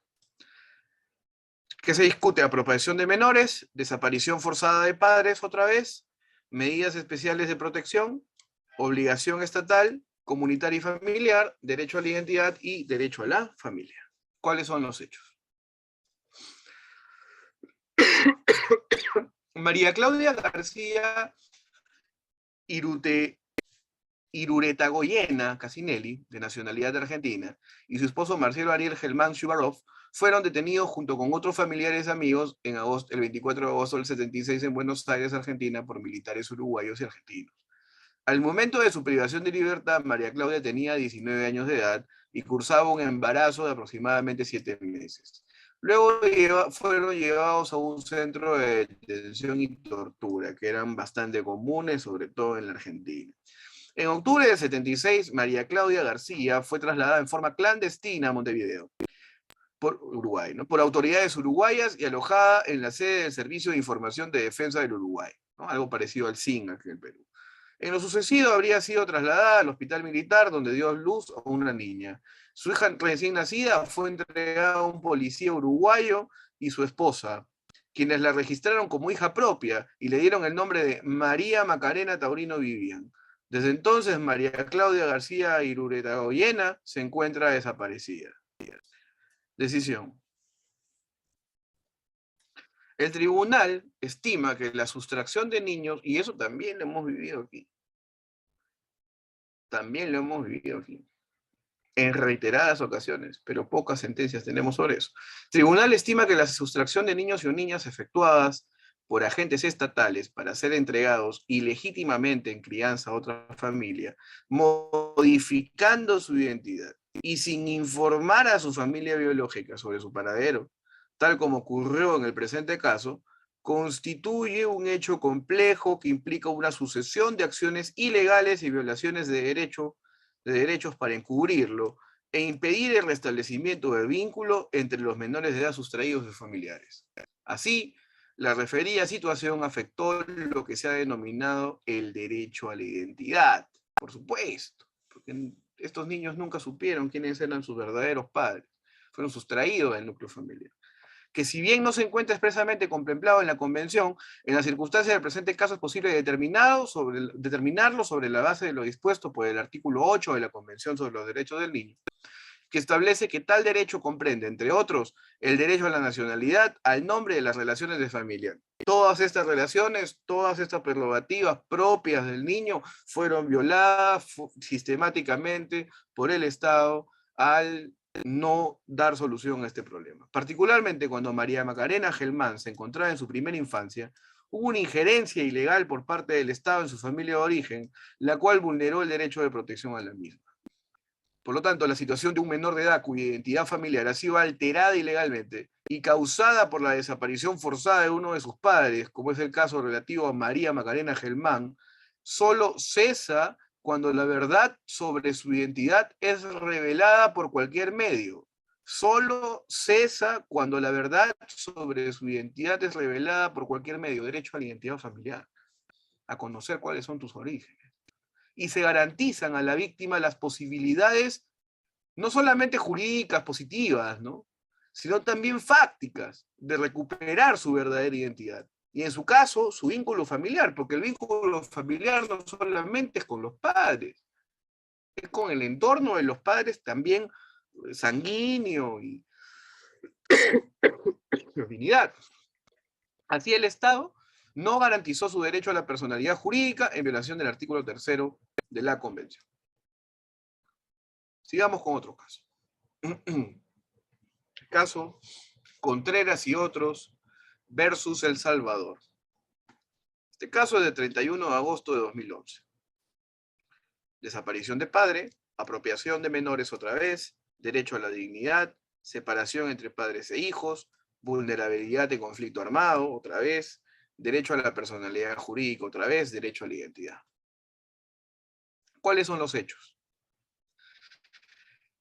[SPEAKER 2] ¿Qué se discute? Apropiación de menores, desaparición forzada de padres otra vez, medidas especiales de protección, obligación estatal, comunitaria y familiar, derecho a la identidad y derecho a la familia. ¿Cuáles son los hechos? María Claudia García Iruretagoyena Casinelli, de nacionalidad argentina, y su esposo Marcelo Ariel Gelmán Shubarov fueron detenidos junto con otros familiares y amigos el 24 de agosto del 76 en Buenos Aires, Argentina, por militares uruguayos y argentinos. Al momento de su privación de libertad, María Claudia tenía 19 años de edad y cursaba un embarazo de aproximadamente 7 meses. Luego fueron llevados a un centro de detención y tortura, que eran bastante comunes, sobre todo en la Argentina. En octubre del 76, María Claudia García fue trasladada en forma clandestina a Montevideo, por Uruguay, ¿no?, por autoridades uruguayas y alojada en la sede del Servicio de Información de Defensa del Uruguay, ¿no?, algo parecido al SIN aquí en Perú. En lo sucesivo habría sido trasladada al hospital militar donde dio luz a una niña. Su hija recién nacida fue entregada a un policía uruguayo y su esposa, quienes la registraron como hija propia y le dieron el nombre de María Macarena Taurino Vivian. Desde entonces, María Claudia García Iruretagoyena se encuentra desaparecida. Decisión. El tribunal estima que la sustracción de niños, y eso también lo hemos vivido aquí, en reiteradas ocasiones, pero pocas sentencias tenemos sobre eso. El tribunal estima que la sustracción de niños y o niñas efectuadas por agentes estatales para ser entregados ilegítimamente en crianza a otra familia, modificando su identidad y sin informar a su familia biológica sobre su paradero, tal como ocurrió en el presente caso, constituye un hecho complejo que implica una sucesión de acciones ilegales y violaciones de derechos para encubrirlo e impedir el restablecimiento del vínculo entre los menores de edad sustraídos de familiares. Así, la referida situación afectó lo que se ha denominado el derecho a la identidad, por supuesto, porque estos niños nunca supieron quiénes eran sus verdaderos padres, fueron sustraídos del núcleo familiar, que si bien no se encuentra expresamente contemplado en la Convención, en las circunstancias del presente caso es posible determinarlo sobre la base de lo dispuesto por el artículo 8 de la Convención sobre los Derechos del Niño, que establece que tal derecho comprende, entre otros, el derecho a la nacionalidad, al nombre de las relaciones de familia. Todas estas relaciones, todas estas prerrogativas propias del niño fueron violadas sistemáticamente por el Estado al no dar solución a este problema. Particularmente cuando María Macarena Gelmán se encontraba en su primera infancia, hubo una injerencia ilegal por parte del Estado en su familia de origen, la cual vulneró el derecho de protección a la misma. Por lo tanto, la situación de un menor de edad cuya identidad familiar ha sido alterada ilegalmente y causada por la desaparición forzada de uno de sus padres, como es el caso relativo a María Macarena Gelmán, solo cesa cuando la verdad sobre su identidad es revelada por cualquier medio. Solo cesa cuando la verdad sobre su identidad es revelada por cualquier medio. Derecho a la identidad familiar, a conocer cuáles son tus orígenes. Y se garantizan a la víctima las posibilidades no solamente jurídicas positivas, ¿no?, sino también fácticas de recuperar su verdadera identidad. Y en su caso, su vínculo familiar, porque el vínculo familiar no solamente es con los padres, es con el entorno de los padres también sanguíneo y afinidad. Así el Estado no garantizó su derecho a la personalidad jurídica en violación del artículo 3º de la Convención. Sigamos con otro caso. Caso Contreras y otros versus El Salvador. Este caso es de 31 de agosto de 2011. Desaparición de padre, apropiación de menores otra vez, derecho a la dignidad, separación entre padres e hijos, vulnerabilidad de conflicto armado otra vez, derecho a la personalidad jurídica otra vez, derecho a la identidad. ¿Cuáles son los hechos?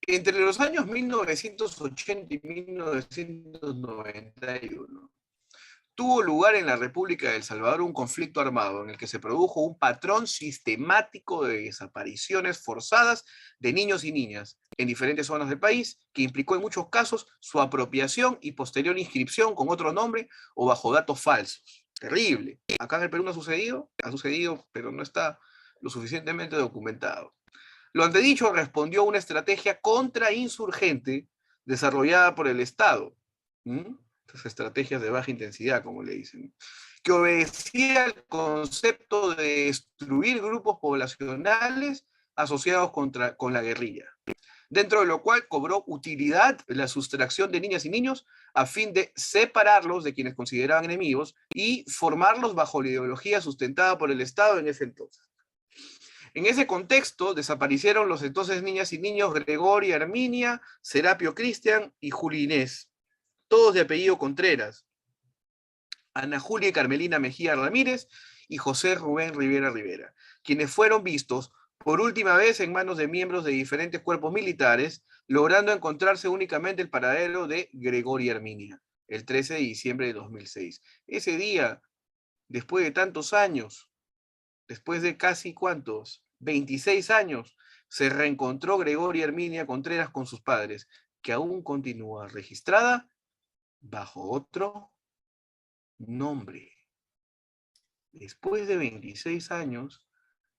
[SPEAKER 2] Entre los años 1980 y 1991, tuvo lugar en la República de El Salvador un conflicto armado en el que se produjo un patrón sistemático de desapariciones forzadas de niños y niñas en diferentes zonas del país, que implicó en muchos casos su apropiación y posterior inscripción con otro nombre o bajo datos falsos. Terrible. Acá en el Perú no ha sucedido, pero no está lo suficientemente documentado. Lo antedicho respondió a una estrategia contrainsurgente desarrollada por el Estado. Estas estrategias de baja intensidad, como le dicen, que obedecía al concepto de destruir grupos poblacionales asociados con la guerrilla, dentro de lo cual cobró utilidad la sustracción de niñas y niños a fin de separarlos de quienes consideraban enemigos y formarlos bajo la ideología sustentada por el Estado en ese entonces. En ese contexto, desaparecieron los entonces niñas y niños Gregoria Arminia, Serapio Cristian y Juli Inés, todos de apellido Contreras, Ana Julia y Carmelina Mejía Ramírez y José Rubén Rivera Rivera, quienes fueron vistos por última vez en manos de miembros de diferentes cuerpos militares, logrando encontrarse únicamente el paradero de Gregoria Arminia, el 13 de diciembre de 2006. Ese día, después de tantos años, después de casi, ¿cuántos? 26 años, se reencontró Gregoria Herminia Contreras con sus padres, que aún continúa registrada bajo otro nombre. Después de 26 años,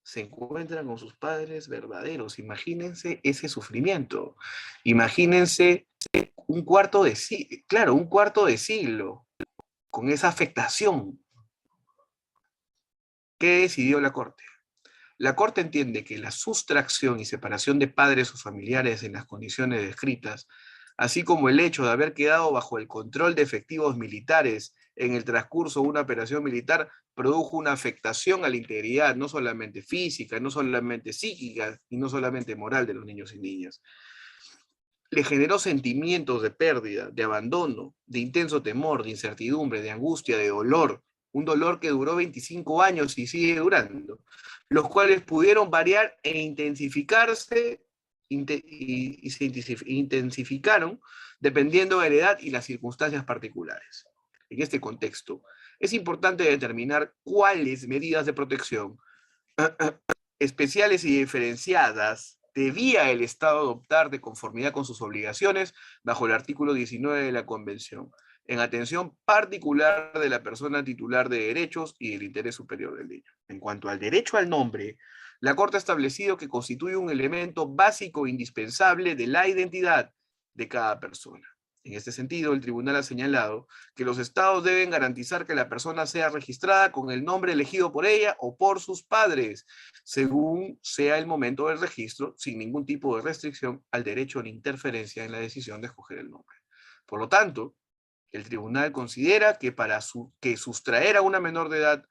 [SPEAKER 2] se encuentran con sus padres verdaderos. Imagínense ese sufrimiento. Imagínense un cuarto de siglo con esa afectación. ¿Qué decidió la Corte? La Corte entiende que la sustracción y separación de padres o familiares en las condiciones descritas, así como el hecho de haber quedado bajo el control de efectivos militares en el transcurso de una operación militar, produjo una afectación a la integridad, no solamente física, no solamente psíquica y no solamente moral de los niños y niñas. Le generó sentimientos de pérdida, de abandono, de intenso temor, de incertidumbre, de angustia, de dolor, un dolor que duró 25 años y sigue durando, los cuales pudieron variar e intensificarse y se intensificaron dependiendo de la edad y las circunstancias particulares. En este contexto, es importante determinar cuáles medidas de protección especiales y diferenciadas debía el Estado adoptar de conformidad con sus obligaciones bajo el artículo 19 de la Convención. en atención particular de la persona titular de derechos y del interés superior del niño. En cuanto al derecho al nombre, la Corte ha establecido que constituye un elemento básico e indispensable de la identidad de cada persona. En este sentido, el tribunal ha señalado que los estados deben garantizar que la persona sea registrada con el nombre elegido por ella o por sus padres, según sea el momento del registro, sin ningún tipo de restricción al derecho ni interferencia en la decisión de escoger el nombre. Por lo tanto, el tribunal considera que para sustraer a una menor de edad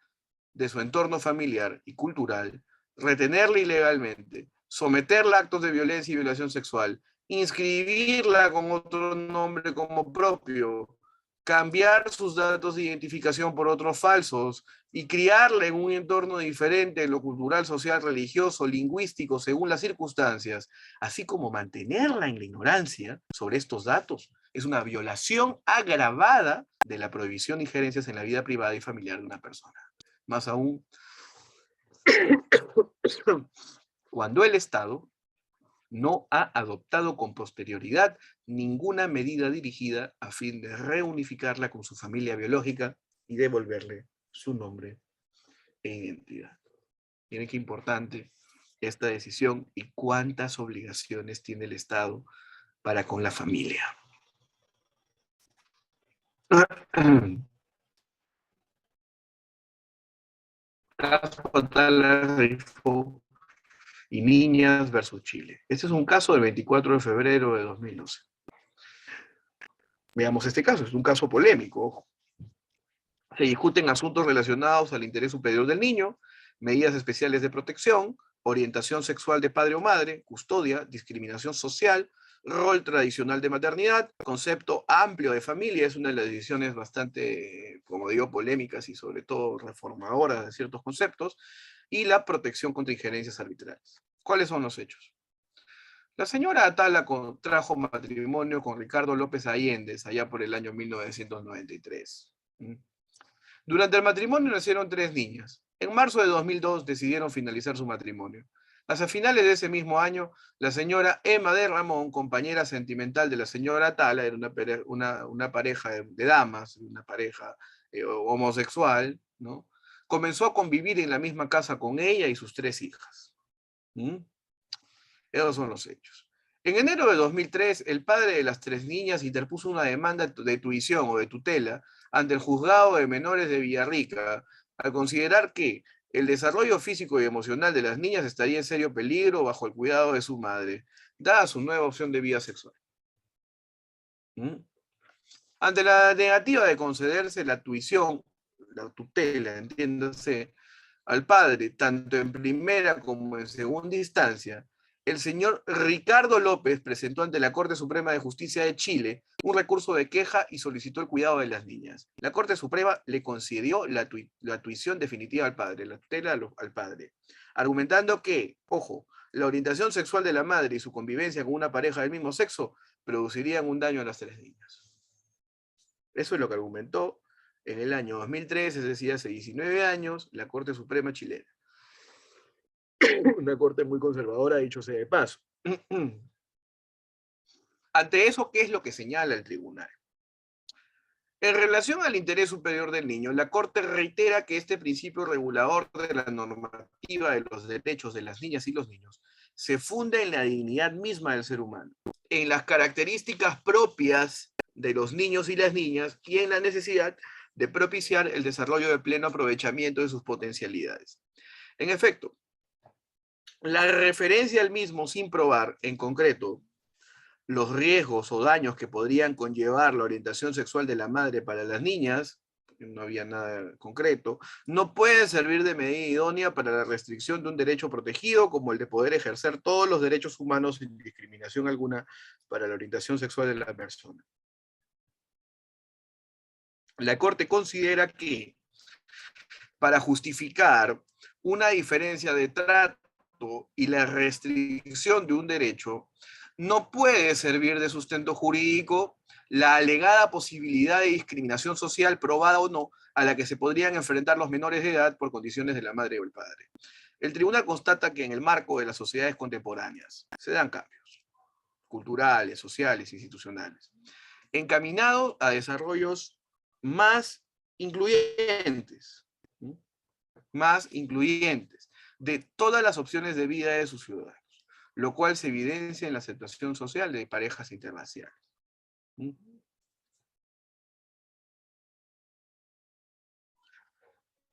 [SPEAKER 2] de su entorno familiar y cultural, retenerla ilegalmente, someterla a actos de violencia y violación sexual, inscribirla con otro nombre como propio, cambiar sus datos de identificación por otros falsos y criarla en un entorno diferente en lo cultural, social, religioso, lingüístico, según las circunstancias, así como mantenerla en la ignorancia sobre estos datos, es una violación agravada de la prohibición de injerencias en la vida privada y familiar de una persona. Más aún, cuando el Estado no ha adoptado con posterioridad ninguna medida dirigida a fin de reunificarla con su familia biológica y devolverle su nombre e identidad. Miren qué importante esta decisión y cuántas obligaciones tiene el Estado para con la familia. Caso Atala-Rifo y Niñas versus Chile. Este es un caso del 24 de febrero de 2012. Veamos este caso, es un caso polémico, ojo. Se discuten asuntos relacionados al interés superior del niño, medidas especiales de protección, orientación sexual de padre o madre, custodia, discriminación social, rol tradicional de maternidad, concepto amplio de familia, es una de las decisiones bastante, como digo, polémicas y sobre todo reformadoras de ciertos conceptos, y la protección contra injerencias arbitrarias. ¿Cuáles son los hechos? La señora Atala contrajo matrimonio con Ricardo López Allendez allá por el año 1993. Durante el matrimonio nacieron 3 niñas. En marzo de 2002 decidieron finalizar su matrimonio. Hacia finales de ese mismo año, la señora Emma de Ramón, compañera sentimental de la señora Atala, era una pareja de damas, una pareja homosexual, ¿no? Comenzó a convivir en la misma casa con ella y sus 3 hijas. Esos son los hechos. En enero de 2003, el padre de las 3 niñas interpuso una demanda de tuición o de tutela ante el juzgado de menores de Villarrica, al considerar que el desarrollo físico y emocional de las niñas estaría en serio peligro bajo el cuidado de su madre, dada su nueva opción de vida sexual. Ante la negativa de concederse la tuición, la tutela, entiéndase, al padre, tanto en primera como en segunda instancia, el señor Ricardo López presentó ante la Corte Suprema de Justicia de Chile un recurso de queja y solicitó el cuidado de las niñas. La Corte Suprema le concedió la tuición definitiva al padre, la tutela al padre, argumentando que, ojo, la orientación sexual de la madre y su convivencia con una pareja del mismo sexo producirían un daño a las 3 niñas. Eso es lo que argumentó en el año 2003, es decir, hace 19 años, la Corte Suprema chilena. Una corte muy conservadora, dicho sea de paso. Ante eso, ¿qué es lo que señala el tribunal? En relación al interés superior del niño, la Corte reitera que este principio regulador de la normativa de los derechos de las niñas y los niños se funda en la dignidad misma del ser humano, en las características propias de los niños y las niñas y en la necesidad de propiciar el desarrollo de pleno aprovechamiento de sus potencialidades. En efecto, la referencia al mismo sin probar, en concreto, los riesgos o daños que podrían conllevar la orientación sexual de la madre para las niñas, no había nada concreto, no puede servir de medida idónea para la restricción de un derecho protegido como el de poder ejercer todos los derechos humanos sin discriminación alguna para la orientación sexual de la persona. La Corte considera que para justificar una diferencia de trato y la restricción de un derecho, no puede servir de sustento jurídico la alegada posibilidad de discriminación social, probada o no, a la que se podrían enfrentar los menores de edad por condiciones de la madre o el padre. El tribunal constata que en el marco de las sociedades contemporáneas se dan cambios culturales, sociales, institucionales, encaminado a desarrollos más incluyentes, ¿sí? Más incluyentes de todas las opciones de vida de sus ciudadanos, lo cual se evidencia en la aceptación social de parejas interraciales. ¿Sí?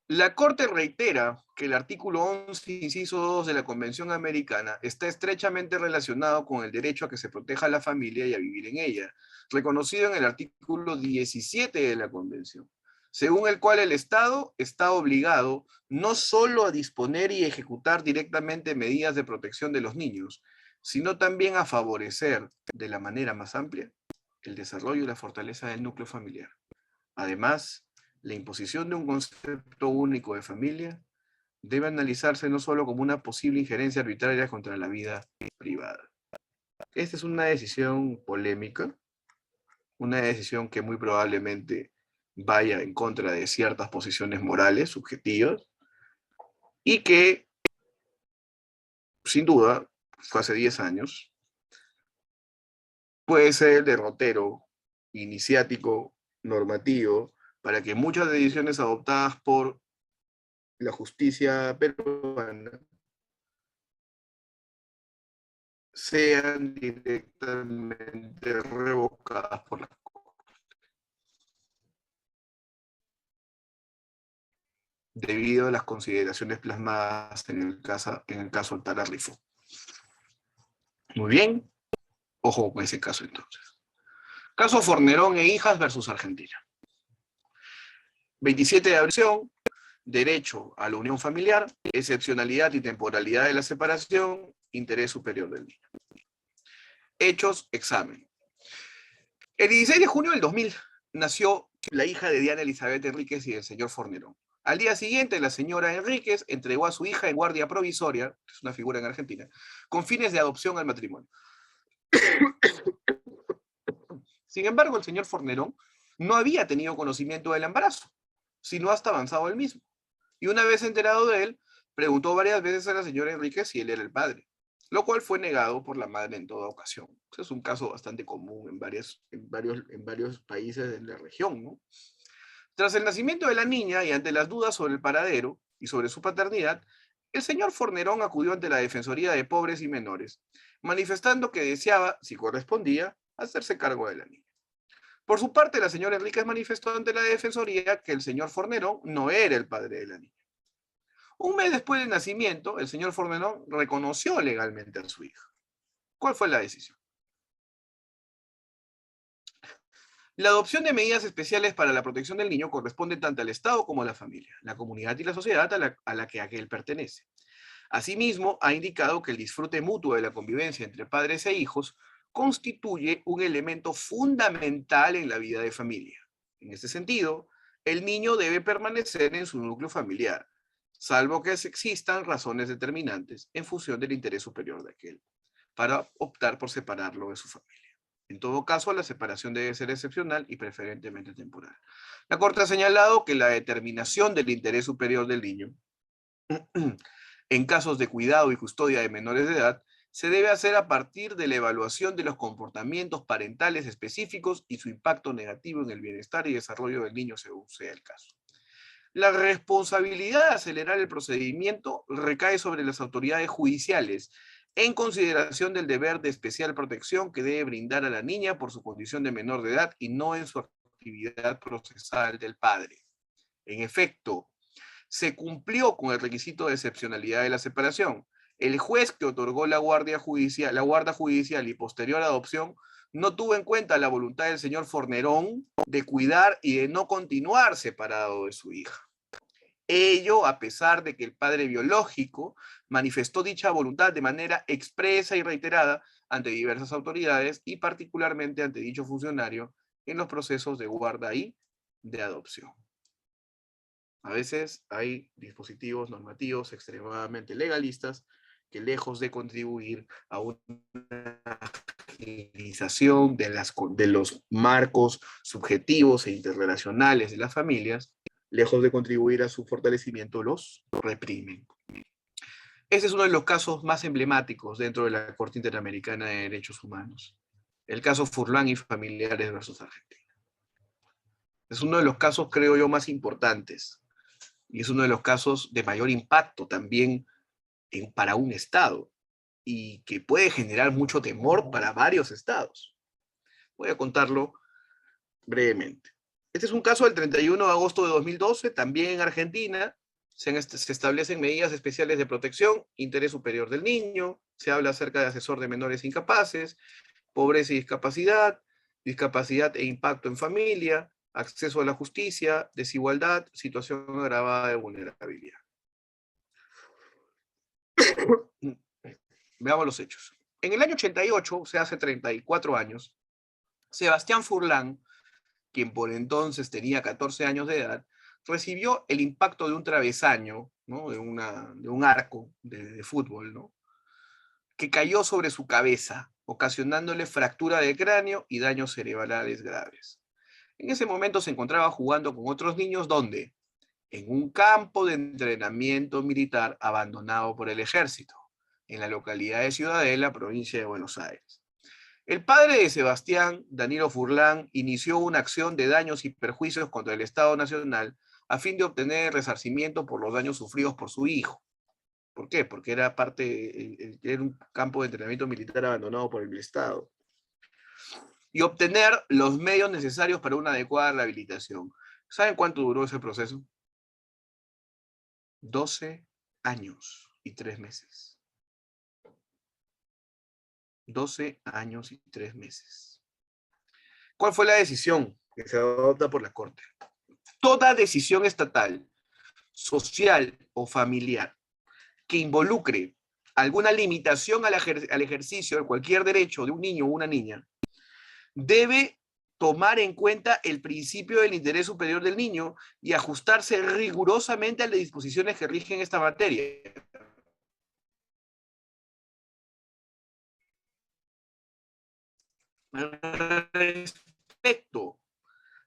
[SPEAKER 2] La Corte reitera que el artículo 11, inciso 2 de la Convención Americana está estrechamente relacionado con el derecho a que se proteja a la familia y a vivir en ella, reconocido en el artículo 17 de la Convención, según el cual el Estado está obligado no solo a disponer y ejecutar directamente medidas de protección de los niños, sino también a favorecer de la manera más amplia el desarrollo y la fortaleza del núcleo familiar. Además, la imposición de un concepto único de familia debe analizarse no solo como una posible injerencia arbitraria contra la vida privada. Esta es una decisión polémica, una decisión que muy probablemente vaya en contra de ciertas posiciones morales, subjetivas, y que, sin duda, fue hace 10 años, puede ser el derrotero iniciático, normativo, para que muchas decisiones adoptadas por la justicia peruana sean directamente revocadas por la debido a las consideraciones plasmadas en el caso Altara Rifo. Muy bien, ojo con ese caso entonces. Caso Fornerón e hijas versus Argentina. 27 de abril, derecho a la unión familiar, excepcionalidad y temporalidad de la separación, interés superior del niño. Hechos, examen. El 16 de junio del 2000 nació la hija de Diana Elizabeth Enríquez y del señor Fornerón. Al día siguiente, la señora Enríquez entregó a su hija en guardia provisoria, que es una figura en Argentina, con fines de adopción al matrimonio. Sin embargo, el señor Fornerón no había tenido conocimiento del embarazo, sino hasta avanzado el mismo. Y una vez enterado de él, preguntó varias veces a la señora Enríquez si él era el padre, lo cual fue negado por la madre en toda ocasión. Eso es un caso bastante común en varios países de la región, ¿no? Tras el nacimiento de la niña y ante las dudas sobre el paradero y sobre su paternidad, el señor Fornerón acudió ante la Defensoría de Pobres y Menores, manifestando que deseaba, si correspondía, hacerse cargo de la niña. Por su parte, la señora Enríquez manifestó ante la Defensoría que el señor Fornerón no era el padre de la niña. Un mes después del nacimiento, el señor Fornerón reconoció legalmente a su hija. ¿Cuál fue la decisión? La adopción de medidas especiales para la protección del niño corresponde tanto al Estado como a la familia, la comunidad y la sociedad a la que aquel pertenece. Asimismo, ha indicado que el disfrute mutuo de la convivencia entre padres e hijos constituye un elemento fundamental en la vida de familia. En este sentido, el niño debe permanecer en su núcleo familiar, salvo que existan razones determinantes en función del interés superior de aquel, para optar por separarlo de su familia. En todo caso, la separación debe ser excepcional y preferentemente temporal. La Corte ha señalado que la determinación del interés superior del niño en casos de cuidado y custodia de menores de edad se debe hacer a partir de la evaluación de los comportamientos parentales específicos y su impacto negativo en el bienestar y desarrollo del niño según sea el caso. La responsabilidad de acelerar el procedimiento recae sobre las autoridades judiciales, en consideración del deber de especial protección que debe brindar a la niña por su condición de menor de edad y no en su actividad procesal del padre. En efecto, se cumplió con el requisito de excepcionalidad de la separación. El juez que otorgó la guarda judicial y posterior adopción no tuvo en cuenta la voluntad del señor Fornerón de cuidar y de no continuar separado de su hija. Ello a pesar de que el padre biológico manifestó dicha voluntad de manera expresa y reiterada ante diversas autoridades y particularmente ante dicho funcionario en los procesos de guarda y de adopción. A veces hay dispositivos normativos extremadamente legalistas que lejos de contribuir a una agilización de los marcos subjetivos e interrelacionales de las familias, lejos de contribuir a su fortalecimiento, los reprimen. Este es uno de los casos más emblemáticos dentro de la Corte Interamericana de Derechos Humanos. el caso Furlan y familiares versus Argentina. Es uno de los casos, creo yo, más importantes y es uno de los casos de mayor impacto también para un Estado y que puede generar mucho temor para varios estados. Voy a contarlo brevemente. Este es un caso del 31 de agosto de 2012, también en Argentina. Se establecen medidas especiales de protección, interés superior del niño, se habla acerca de asesor de menores incapaces, pobreza y discapacidad, discapacidad e impacto en familia, acceso a la justicia, desigualdad, situación agravada de vulnerabilidad. Veamos los hechos. En el año 88, o sea, hace 34 años, Sebastián Furlan, quien por entonces tenía 14 años de edad, recibió el impacto de un travesaño, ¿no? de un arco de fútbol, ¿no? que cayó sobre su cabeza, ocasionándole fractura de cráneo y daños cerebrales graves. En ese momento se encontraba jugando con otros niños, ¿dónde? En un campo de entrenamiento militar abandonado por el ejército, en la localidad de Ciudadela, provincia de Buenos Aires. El padre de Sebastián, Danilo Furlan, inició una acción de daños y perjuicios contra el Estado Nacional a fin de obtener resarcimiento por los daños sufridos por su hijo. ¿Por qué? Porque era un campo de entrenamiento militar abandonado por el Estado. Y obtener los medios necesarios para una adecuada rehabilitación. ¿Saben cuánto duró ese proceso? 12 años y 3 meses. 12 años y 3 meses. ¿Cuál fue la decisión que se adopta por la Corte? Toda decisión estatal, social o familiar que involucre alguna limitación al ejercicio de cualquier derecho de un niño o una niña debe tomar en cuenta el principio del interés superior del niño y ajustarse rigurosamente a las disposiciones que rigen esta materia. Respecto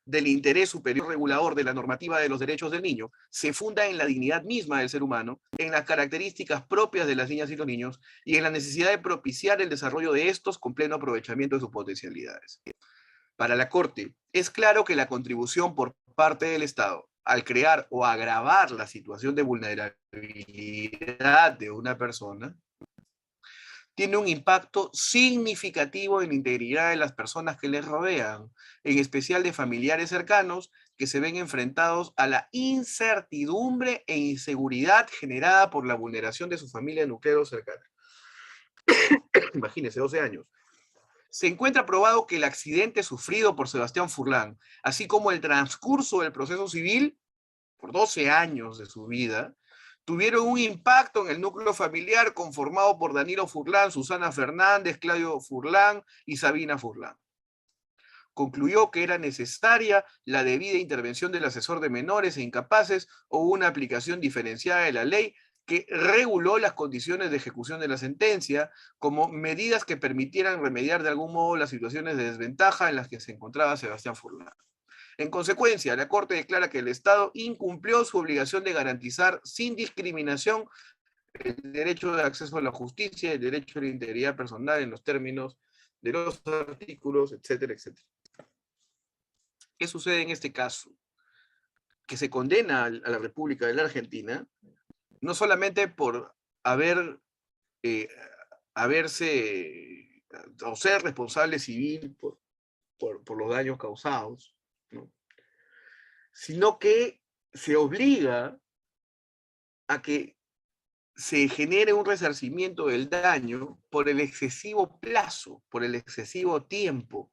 [SPEAKER 2] del interés superior regulador de la normativa de los derechos del niño se funda en la dignidad misma del ser humano, en las características propias de las niñas y los niños y en la necesidad de propiciar el desarrollo de estos con pleno aprovechamiento de sus potencialidades. Para la Corte, es claro que la contribución por parte del Estado al crear o agravar la situación de vulnerabilidad de una persona tiene un impacto significativo en la integridad de las personas que les rodean, en especial de familiares cercanos que se ven enfrentados a la incertidumbre e inseguridad generada por la vulneración de su familia nuclear cercana. Imagínense, 12 años. Se encuentra probado que el accidente sufrido por Sebastián Furlan, así como el transcurso del proceso civil, por 12 años de su vida, tuvieron un impacto en el núcleo familiar conformado por Danilo Furlan, Susana Fernández, Claudio Furlan y Sabina Furlan. Concluyó que era necesaria la debida intervención del asesor de menores e incapaces o una aplicación diferenciada de la ley que reguló las condiciones de ejecución de la sentencia como medidas que permitieran remediar de algún modo las situaciones de desventaja en las que se encontraba Sebastián Furlan. En consecuencia, la Corte declara que el Estado incumplió su obligación de garantizar sin discriminación el derecho de acceso a la justicia, el derecho a la integridad personal en los términos de los artículos, etcétera, etcétera. ¿Qué sucede en este caso? Que se condena a la República de la Argentina no solamente por haberse o ser responsable civil por los daños causados, ¿no? Sino que se obliga a que se genere un resarcimiento del daño por el excesivo plazo, por el excesivo tiempo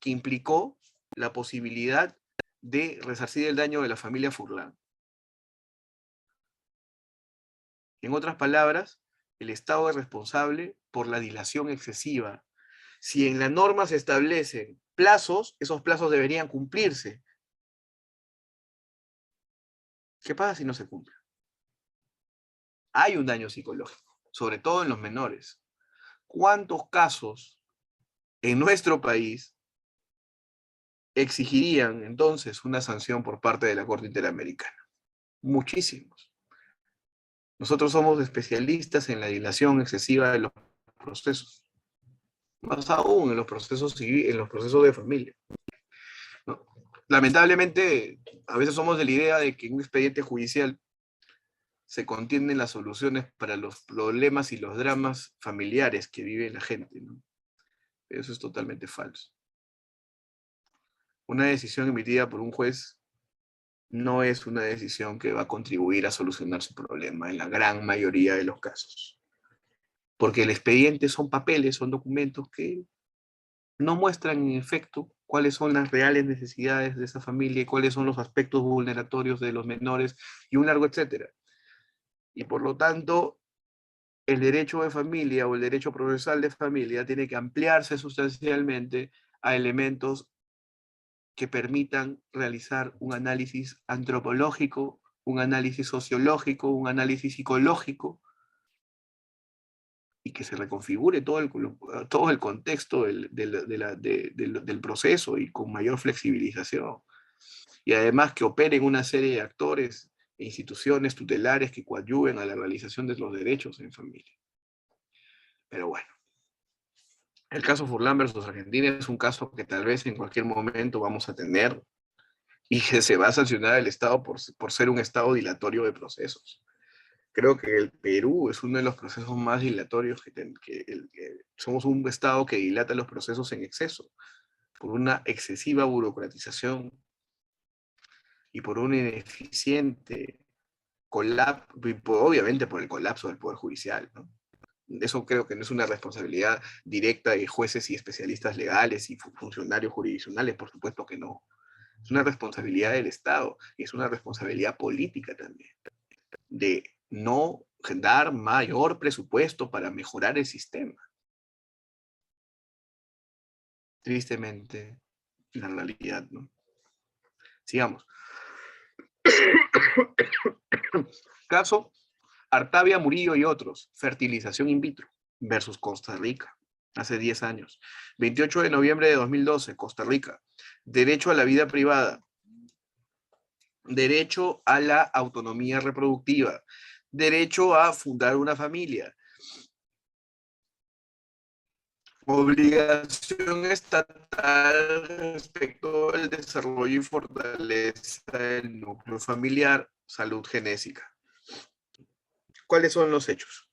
[SPEAKER 2] que implicó la posibilidad de resarcir el daño de la familia Furlan. En otras palabras, el Estado es responsable por la dilación excesiva. Si en la norma se establecen plazos, esos plazos deberían cumplirse. ¿Qué pasa si no se cumple? Hay un daño psicológico, sobre todo en los menores. ¿Cuántos casos en nuestro país exigirían entonces una sanción por parte de la Corte Interamericana? Muchísimos. Nosotros somos especialistas en la dilación excesiva de los procesos. más aún en los procesos en los procesos de familia, ¿no? Lamentablemente, a veces somos de la idea de que en un expediente judicial se contienen las soluciones para los problemas y los dramas familiares que vive la gente, ¿no? Eso es totalmente falso. Una decisión emitida por un juez no es una decisión que va a contribuir a solucionar su problema en la gran mayoría de los casos. Porque el expediente son papeles, son documentos que no muestran en efecto cuáles son las reales necesidades de esa familia y cuáles son los aspectos vulneratorios de los menores y un largo etcétera. Y por lo tanto, el derecho de familia o el derecho procesal de familia tiene que ampliarse sustancialmente a elementos que permitan realizar un análisis antropológico, un análisis sociológico, un análisis psicológico, y que se reconfigure todo el contexto del proceso y con mayor flexibilización. Y además que operen una serie de actores e instituciones tutelares que coadyuven a la realización de los derechos en familia. Pero bueno, el caso Furlan versus Argentina es un caso que tal vez en cualquier momento vamos a tener y que se va a sancionar el Estado por ser un Estado dilatorio de procesos. Creo que el Perú es uno de los procesos más dilatorios somos un Estado que dilata los procesos en exceso, por una excesiva burocratización y por un ineficiente colapso, obviamente por el colapso del Poder Judicial, ¿no? Eso creo que no es una responsabilidad directa de jueces y especialistas legales y funcionarios jurisdiccionales, por supuesto que no. Es una responsabilidad del Estado y es una responsabilidad política también, de no dar mayor presupuesto para mejorar el sistema. Tristemente, la realidad, ¿no? Sigamos. Caso Artavia Murillo y otros, fertilización in vitro versus Costa Rica, hace 10 años. 28 de noviembre de 2012, Costa Rica. Derecho a la vida privada. Derecho a la autonomía reproductiva. Derecho a fundar una familia. Obligación estatal respecto al desarrollo y fortaleza del núcleo familiar, salud genésica. ¿Cuáles son los hechos?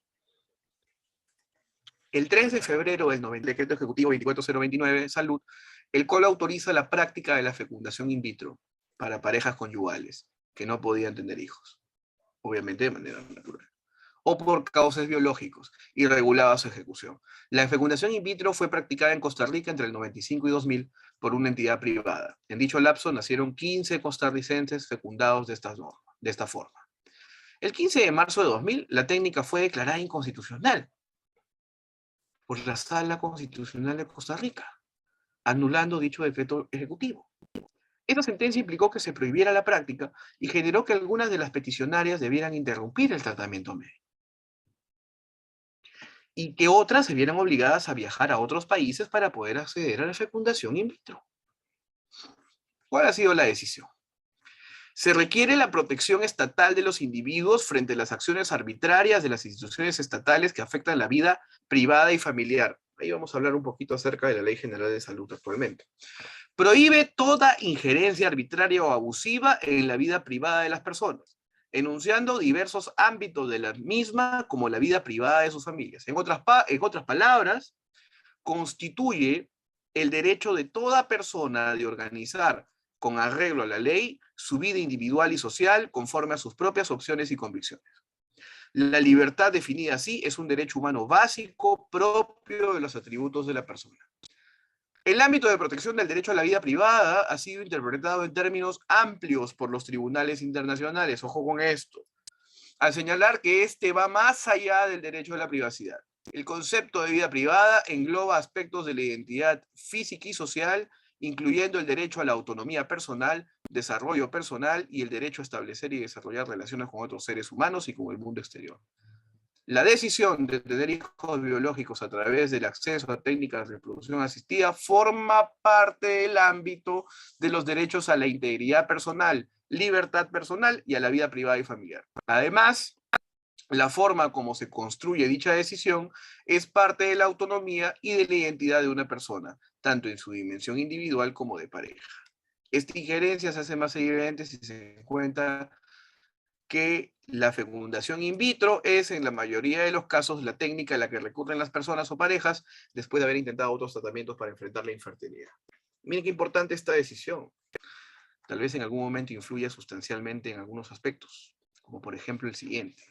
[SPEAKER 2] El 3 de febrero del decreto ejecutivo 24029, Salud, el COL autoriza la práctica de la fecundación in vitro para parejas conyugales que no podían tener hijos, obviamente de manera natural, o por causas biológicos, y regulaba su ejecución. La fecundación in vitro fue practicada en Costa Rica entre el 95 y 2000 por una entidad privada. En dicho lapso nacieron 15 costarricenses fecundados de esta forma. El 15 de marzo de 2000, la técnica fue declarada inconstitucional por la Sala Constitucional de Costa Rica, anulando dicho decreto ejecutivo. Esta sentencia implicó que se prohibiera la práctica y generó que algunas de las peticionarias debieran interrumpir el tratamiento médico y que otras se vieran obligadas a viajar a otros países para poder acceder a la fecundación in vitro. ¿Cuál ha sido la decisión? Se requiere la protección estatal de los individuos frente a las acciones arbitrarias de las instituciones estatales que afectan la vida privada y familiar. Ahí vamos a hablar un poquito acerca de la Ley General de Salud actualmente. Prohíbe toda injerencia arbitraria o abusiva en la vida privada de las personas, enunciando diversos ámbitos de la misma como la vida privada de sus familias. En otras palabras, constituye el derecho de toda persona de organizar con arreglo a la ley su vida individual y social conforme a sus propias opciones y convicciones. La libertad definida así es un derecho humano básico propio de los atributos de la persona. El ámbito de protección del derecho a la vida privada ha sido interpretado en términos amplios por los tribunales internacionales. Ojo con esto. Al señalar que este va más allá del derecho a la privacidad. El concepto de vida privada engloba aspectos de la identidad física y social, incluyendo el derecho a la autonomía personal, desarrollo personal y el derecho a establecer y desarrollar relaciones con otros seres humanos y con el mundo exterior. La decisión de tener hijos biológicos a través del acceso a técnicas de reproducción asistida forma parte del ámbito de los derechos a la integridad personal, libertad personal y a la vida privada y familiar. Además, La forma como se construye dicha decisión es parte de la autonomía y de la identidad de una persona, tanto en su dimensión individual como de pareja. Esta injerencia se hace más evidente si se cuenta que la fecundación in vitro es, en la mayoría de los casos, la técnica a la que recurren las personas o parejas después de haber intentado otros tratamientos para enfrentar la infertilidad. Miren qué importante esta decisión. Tal vez en algún momento influya sustancialmente en algunos aspectos, como por ejemplo el siguiente.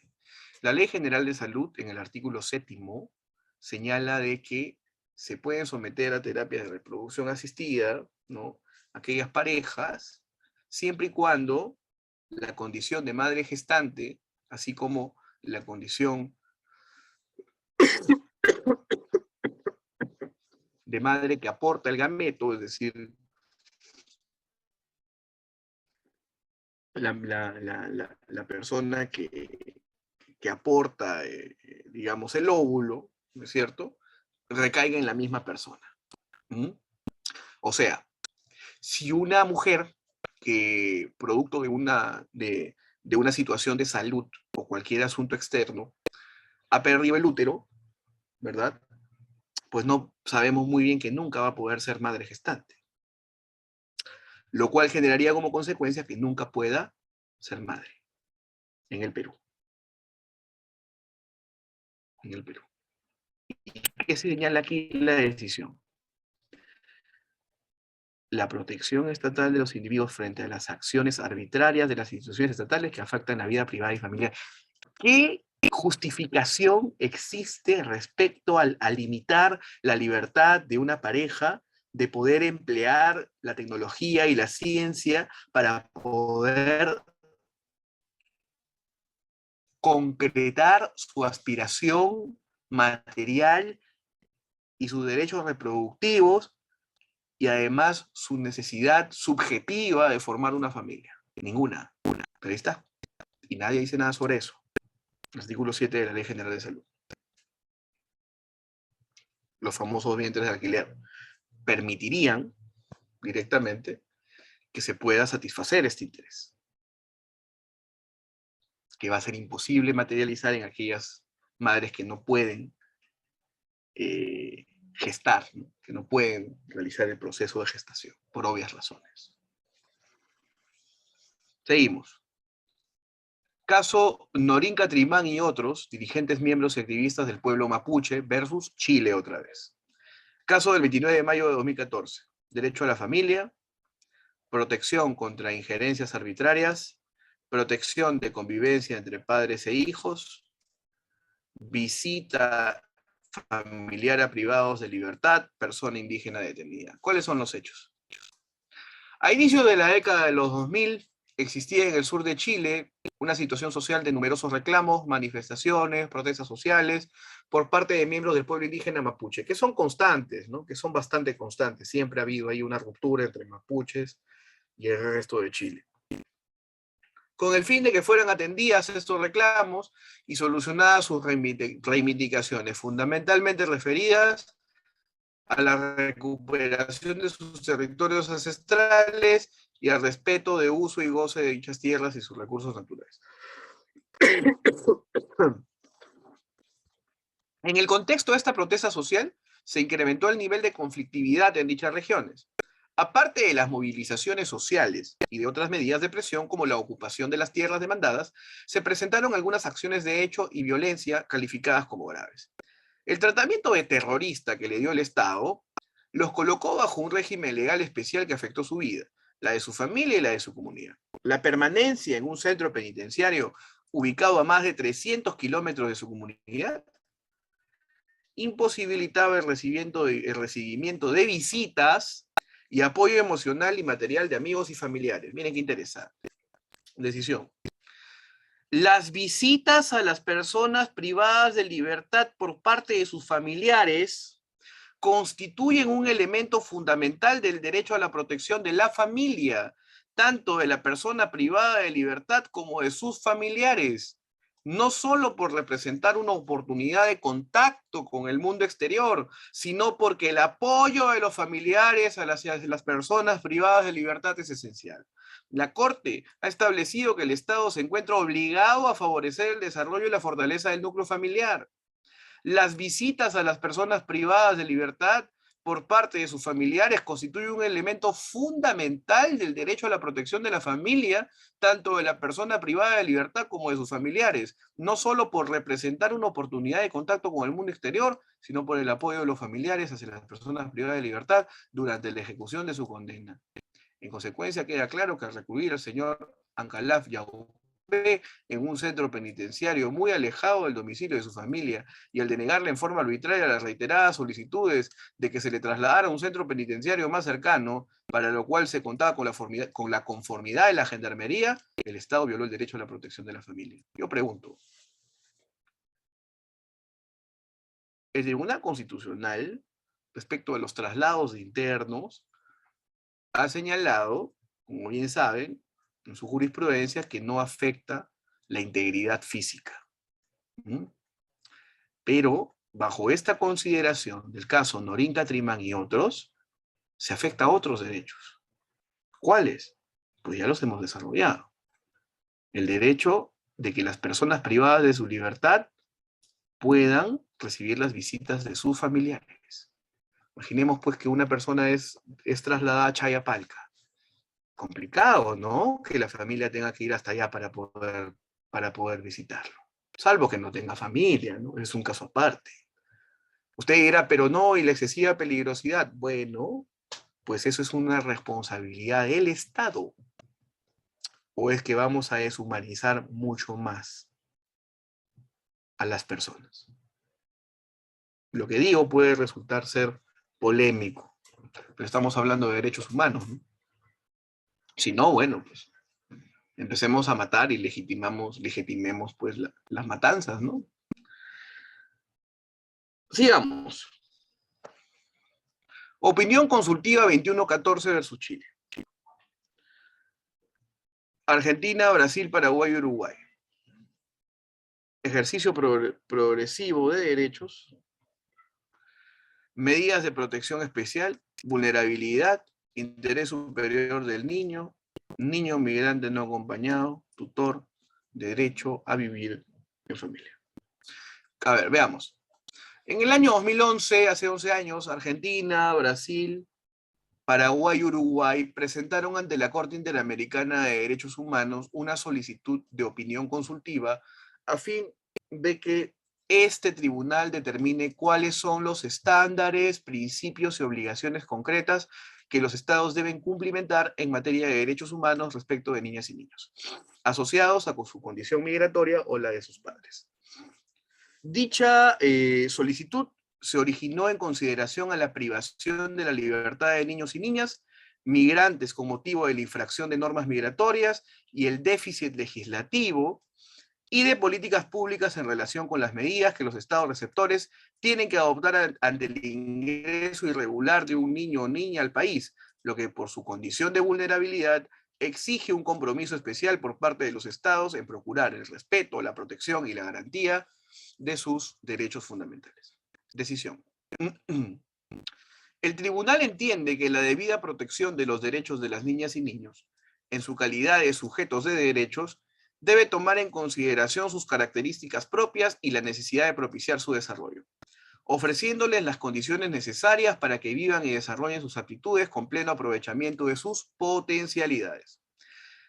[SPEAKER 2] La Ley General de Salud, en el artículo 7º, señala de que se pueden someter a terapias de reproducción asistida, ¿no?, aquellas parejas, siempre y cuando la condición de madre gestante, así como la condición de madre que aporta el gameto, es decir, la persona que aporta, digamos, el óvulo, ¿no es cierto?, recaiga en la misma persona. ¿Mm? O sea, si una mujer que, producto de una situación de salud o cualquier asunto externo, ha perdido el útero, ¿verdad? Pues no sabemos muy bien que nunca va a poder ser madre gestante, lo cual generaría como consecuencia que nunca pueda ser madre en el Perú. En el Perú. ¿Y qué señala aquí la decisión? La protección estatal de los individuos frente a las acciones arbitrarias de las instituciones estatales que afectan la vida privada y familiar. ¿Qué justificación existe respecto a limitar la libertad de una pareja de poder emplear la tecnología y la ciencia para poder concretar su aspiración material y sus derechos reproductivos y además su necesidad subjetiva de formar una familia? Ninguna. Pero ahí está. Y nadie dice nada sobre eso. Artículo 7 de la Ley General de Salud. Los famosos vientres de alquiler permitirían directamente que se pueda satisfacer este interés, que va a ser imposible materializar en aquellas madres que no pueden gestar, ¿no?, que no pueden realizar el proceso de gestación, por obvias razones. Seguimos. Caso Norín Catrimán y otros, dirigentes, miembros y activistas del pueblo mapuche versus Chile otra vez. Caso del 29 de mayo de 2014. Derecho a la familia, protección contra injerencias arbitrarias, protección de convivencia entre padres e hijos, visita familiar a privados de libertad, persona indígena detenida. ¿Cuáles son los hechos? A inicios de la década de los 2000, existía en el sur de Chile una situación social de numerosos reclamos, manifestaciones, protestas sociales por parte de miembros del pueblo indígena mapuche, que son constantes, ¿no?, que son bastante constantes. Siempre ha habido ahí una ruptura entre mapuches y el resto de Chile, con el fin de que fueran atendidas estos reclamos y solucionadas sus reivindicaciones, fundamentalmente referidas a la recuperación de sus territorios ancestrales y al respeto de uso y goce de dichas tierras y sus recursos naturales. En el contexto de esta protesta social, se incrementó el nivel de conflictividad en dichas regiones. Aparte de las movilizaciones sociales y de otras medidas de presión como la ocupación de las tierras demandadas, se presentaron algunas acciones de hecho y violencia calificadas como graves. El tratamiento de terrorista que le dio el Estado los colocó bajo un régimen legal especial que afectó su vida, la de su familia y la de su comunidad. La permanencia en un centro penitenciario ubicado a más de 300 kilómetros de su comunidad imposibilitaba el recibimiento de visitas y apoyo emocional y material de amigos y familiares. Miren qué interesante. Decisión. Las visitas a las personas privadas de libertad por parte de sus familiares constituyen un elemento fundamental del derecho a la protección de la familia, tanto de la persona privada de libertad como de sus familiares. no solo por representar una oportunidad de contacto con el mundo exterior, sino porque el apoyo de los familiares a las personas privadas de libertad es esencial. La Corte ha establecido que el Estado se encuentra obligado a favorecer el desarrollo y la fortaleza del núcleo familiar. Las visitas a las personas privadas de libertad por parte de sus familiares constituye un elemento fundamental del derecho a la protección de la familia, tanto de la persona privada de libertad como de sus familiares, no solo por representar una oportunidad de contacto con el mundo exterior, sino por el apoyo de los familiares hacia las personas privadas de libertad durante la ejecución de su condena. En consecuencia, queda claro que al recluir al señor Ancalaf Yaupé en un centro penitenciario muy alejado del domicilio de su familia y al denegarle en forma arbitraria las reiteradas solicitudes de que se le trasladara a un centro penitenciario más cercano, para lo cual se contaba con la conformidad de la Gendarmería, el Estado violó el derecho a la protección de la familia. Yo pregunto, el Tribunal Constitucional, respecto a los traslados de internos, ha señalado, como bien saben, en su jurisprudencia, que no afecta la integridad física. ¿Mm? Pero, bajo esta consideración del caso Norín Catrimán y otros, se afecta a otros derechos. ¿Cuáles? Pues ya los hemos desarrollado. El derecho de que las personas privadas de su libertad puedan recibir las visitas de sus familiares. Imaginemos pues que una persona es trasladada a Chayapalca. Complicado, ¿no? Que la familia tenga que ir hasta allá para poder visitarlo. Salvo que no tenga familia, ¿no? Es un caso aparte. Usted dirá, pero no, y la excesiva peligrosidad. Bueno, pues eso es una responsabilidad del Estado. ¿O es que vamos a deshumanizar mucho más a las personas? Lo que digo puede resultar ser polémico, pero estamos hablando de derechos humanos, ¿no? Si no, bueno, pues empecemos a matar y legitimemos pues las matanzas, ¿no? Sigamos. Opinión consultiva 2114 versus Chile. Argentina, Brasil, Paraguay, Uruguay. Ejercicio progresivo de derechos. Medidas de protección especial. Vulnerabilidad. Interés superior del niño. Niño migrante no acompañado. Tutor. Derecho a vivir en familia. A ver, veamos. En el año 2011, hace 11 años, Argentina, Brasil, Paraguay y Uruguay presentaron ante la Corte Interamericana de Derechos Humanos una solicitud de opinión consultiva a fin de que este tribunal determine cuáles son los estándares, principios y obligaciones concretas que los estados deben cumplimentar en materia de derechos humanos respecto de niñas y niños, asociados a su condición migratoria o la de sus padres. Dicha solicitud se originó en consideración a la privación de la libertad de niños y niñas, migrantes con motivo de la infracción de normas migratorias y el déficit legislativo y de políticas públicas en relación con las medidas que los estados receptores tienen que adoptar ante el ingreso irregular de un niño o niña al país, lo que por su condición de vulnerabilidad exige un compromiso especial por parte de los estados en procurar el respeto, la protección y la garantía de sus derechos fundamentales. Decisión. El tribunal entiende que la debida protección de los derechos de las niñas y niños, en su calidad de sujetos de derechos, debe tomar en consideración sus características propias y la necesidad de propiciar su desarrollo, ofreciéndoles las condiciones necesarias para que vivan y desarrollen sus aptitudes con pleno aprovechamiento de sus potencialidades.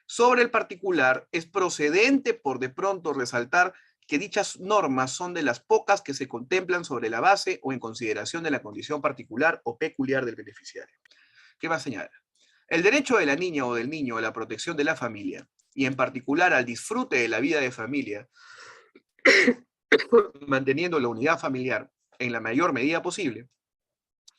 [SPEAKER 2] Sobre el particular, es procedente por de pronto resaltar que dichas normas son de las pocas que se contemplan sobre la base o en consideración de la condición particular o peculiar del beneficiario. ¿Qué va a señalar? El derecho de la niña o del niño a la protección de la familia, y en particular al disfrute de la vida de familia, manteniendo la unidad familiar en la mayor medida posible,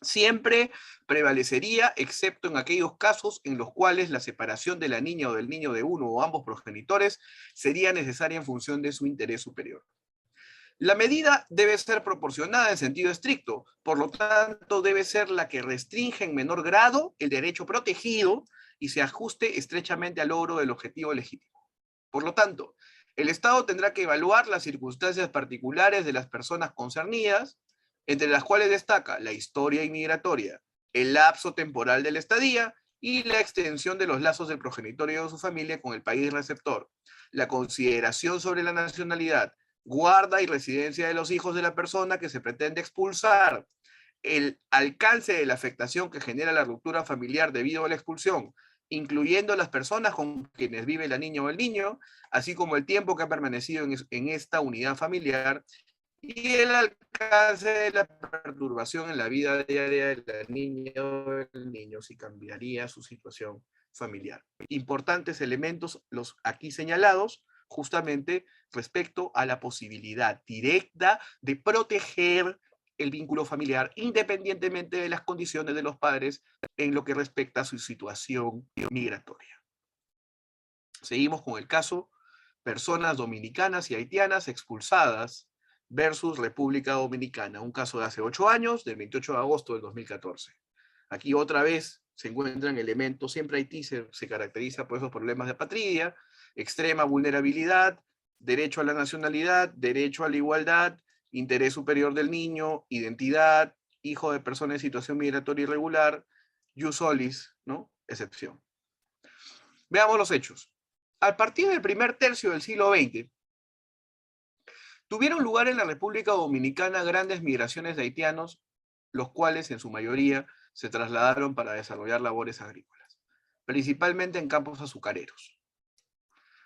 [SPEAKER 2] siempre prevalecería, excepto en aquellos casos en los cuales la separación de la niña o del niño de uno o ambos progenitores sería necesaria en función de su interés superior. La medida debe ser proporcionada en sentido estricto, por lo tanto debe ser la que restringe en menor grado el derecho protegido y se ajuste estrechamente al logro del objetivo legítimo. Por lo tanto, El Estado tendrá que evaluar las circunstancias particulares de las personas concernidas, entre las cuales destaca la historia inmigratoria, el lapso temporal de la estadía y la extensión de los lazos del progenitorio de su familia con el país receptor, la consideración sobre la nacionalidad, guarda y residencia de los hijos de la persona que se pretende expulsar, el alcance de la afectación que genera la ruptura familiar debido a la expulsión, incluyendo las personas con quienes vive la niña o el niño, así como el tiempo que ha permanecido en esta unidad familiar, y el alcance de la perturbación en la vida diaria de la niña o el niño, si cambiaría su situación familiar. Importantes elementos los aquí señalados, justamente respecto a la posibilidad directa de proteger el vínculo familiar independientemente de las condiciones de los padres en lo que respecta a su situación migratoria. Seguimos con el caso personas dominicanas y haitianas expulsadas versus República Dominicana, un caso de hace 8 años, del 28 de agosto del 2014. Aquí otra vez se encuentran elementos, siempre Haití se caracteriza por esos problemas de apatridia, extrema vulnerabilidad, derecho a la nacionalidad, derecho a la igualdad, interés superior del niño, identidad, hijo de persona en situación migratoria irregular, jus solis, ¿no? Excepción. Veamos los hechos. A partir del primer tercio del siglo XX, tuvieron lugar en la República Dominicana grandes migraciones de haitianos, los cuales en su mayoría se trasladaron para desarrollar labores agrícolas, principalmente en campos azucareros.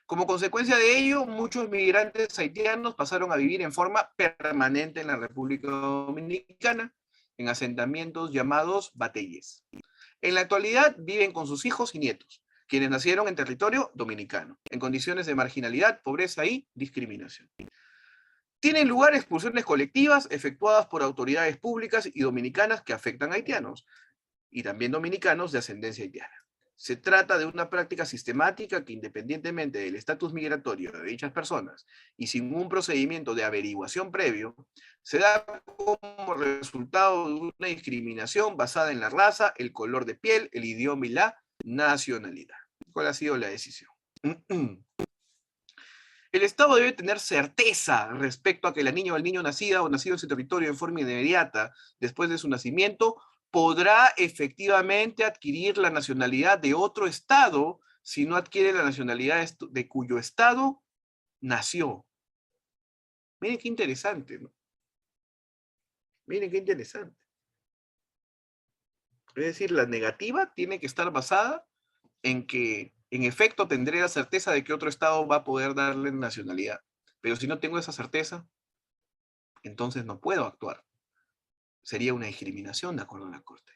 [SPEAKER 2] Como consecuencia de ello, muchos migrantes haitianos pasaron a vivir en forma permanente en la República Dominicana, en asentamientos llamados bateyes. En la actualidad viven con sus hijos y nietos, quienes nacieron en territorio dominicano, en condiciones de marginalidad, pobreza y discriminación. Tienen lugar expulsiones colectivas efectuadas por autoridades públicas y dominicanas que afectan a haitianos, y también dominicanos de ascendencia haitiana. Se trata de una práctica sistemática que, independientemente del estatus migratorio de dichas personas y sin un procedimiento de averiguación previo, se da como resultado de una discriminación basada en la raza, el color de piel, el idioma y la nacionalidad. ¿Cuál ha sido la decisión? El Estado debe tener certeza respecto a que la niña o el niño nacida o nacido en su territorio en forma inmediata después de su nacimiento podrá efectivamente adquirir la nacionalidad de otro Estado si no adquiere la nacionalidad de cuyo Estado nació. Miren qué interesante, ¿no? Miren qué interesante. Es decir, la negativa tiene que estar basada en que, en efecto, tendré la certeza de que otro Estado va a poder darle nacionalidad. Pero si no tengo esa certeza, entonces no puedo actuar. Sería una discriminación, de acuerdo a la Corte.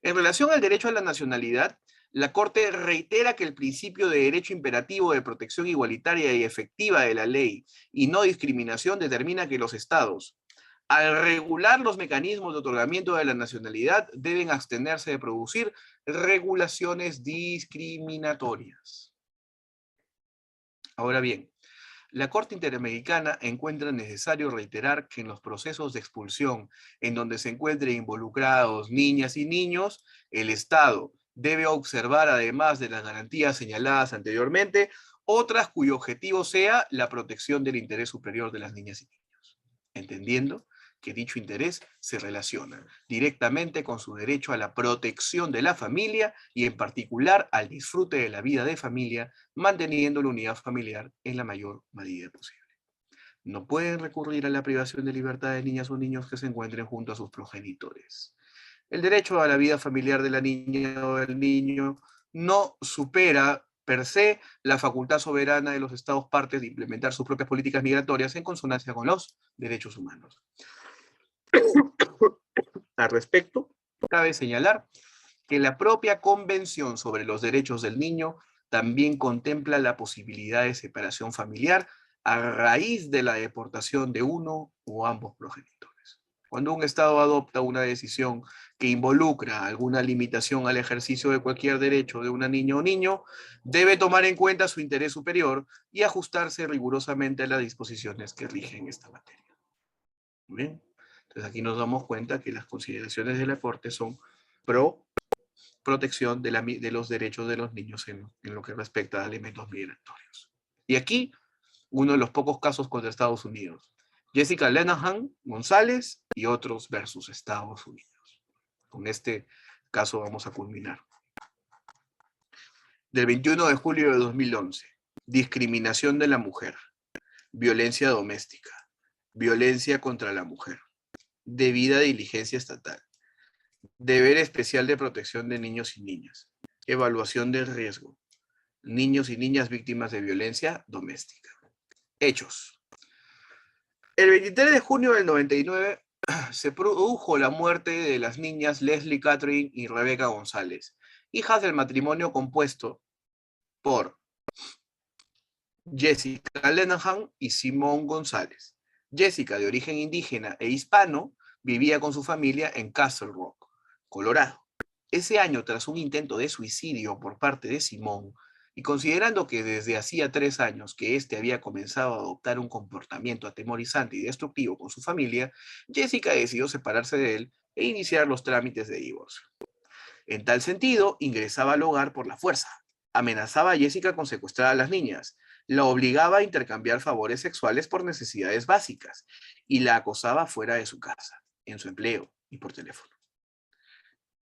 [SPEAKER 2] En relación al derecho a la nacionalidad, la Corte reitera que el principio de derecho imperativo de protección igualitaria y efectiva de la ley y no discriminación determina que los estados, al regular los mecanismos de otorgamiento de la nacionalidad, deben abstenerse de producir regulaciones discriminatorias. Ahora bien, la Corte Interamericana encuentra necesario reiterar que en los procesos de expulsión en donde se encuentren involucrados niñas y niños, el Estado debe observar, además de las garantías señaladas anteriormente, otras cuyo objetivo sea la protección del interés superior de las niñas y niños, entendiendo que dicho interés se relaciona directamente con su derecho a la protección de la familia y en particular al disfrute de la vida de familia, manteniendo la unidad familiar en la mayor medida posible. No pueden recurrir a la privación de libertad de niñas o niños que se encuentren junto a sus progenitores. El derecho a la vida familiar de la niña o del niño no supera per se la facultad soberana de los Estados partes de implementar sus propias políticas migratorias en consonancia con los derechos humanos. Al respecto, cabe señalar que la propia Convención sobre los Derechos del Niño también contempla la posibilidad de separación familiar a raíz de la deportación de uno o ambos progenitores. Cuando un Estado adopta una decisión que involucra alguna limitación al ejercicio de cualquier derecho de una niña o niño, debe tomar en cuenta su interés superior y ajustarse rigurosamente a las disposiciones que rigen esta materia. Muy bien. Entonces aquí nos damos cuenta que las consideraciones de la Corte son pro protección de los derechos de los niños en lo que respecta a elementos migratorios. Y aquí uno de los pocos casos contra Estados Unidos. Jessica Lenahan González y otros versus Estados Unidos. Con este caso vamos a culminar. Del 21 de julio de 2011. Discriminación de la mujer. Violencia doméstica. Violencia contra la mujer. Debida diligencia estatal. Deber especial de protección de niños y niñas. Evaluación del riesgo. Niños y niñas víctimas de violencia doméstica. Hechos. El 23 de junio del 99 se produjo la muerte de las niñas Leslie Catherine y Rebecca González, hijas del matrimonio compuesto por Jessica Lenahan y Simón González. Jessica, de origen indígena e hispano, vivía con su familia en Castle Rock, Colorado. Ese año, tras un intento de suicidio por parte de Simón, y considerando que desde hacía 3 años que éste había comenzado a adoptar un comportamiento atemorizante y destructivo con su familia, Jessica decidió separarse de él e iniciar los trámites de divorcio. En tal sentido, ingresaba al hogar por la fuerza, amenazaba a Jessica con secuestrar a las niñas, la obligaba a intercambiar favores sexuales por necesidades básicas y la acosaba fuera de su casa, en su empleo y por teléfono.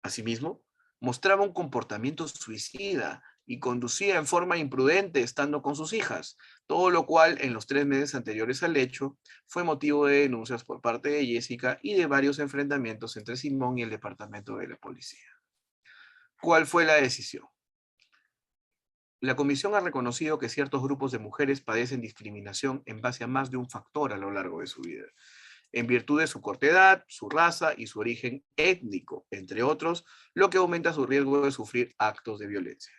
[SPEAKER 2] Asimismo, mostraba un comportamiento suicida y conducía en forma imprudente estando con sus hijas, todo lo cual en los 3 meses anteriores al hecho fue motivo de denuncias por parte de Jessica y de varios enfrentamientos entre Simón y el departamento de la policía. ¿Cuál fue la decisión? La comisión ha reconocido que ciertos grupos de mujeres padecen discriminación en base a más de un factor a lo largo de su vida, en virtud de su corta edad, su raza y su origen étnico, entre otros, lo que aumenta su riesgo de sufrir actos de violencia.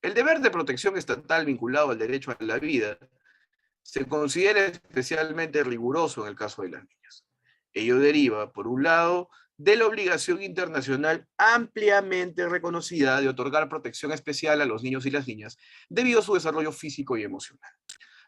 [SPEAKER 2] El deber de protección estatal vinculado al derecho a la vida se considera especialmente riguroso en el caso de las niñas. Ello deriva, por un lado, de la obligación internacional ampliamente reconocida de otorgar protección especial a los niños y las niñas debido a su desarrollo físico y emocional.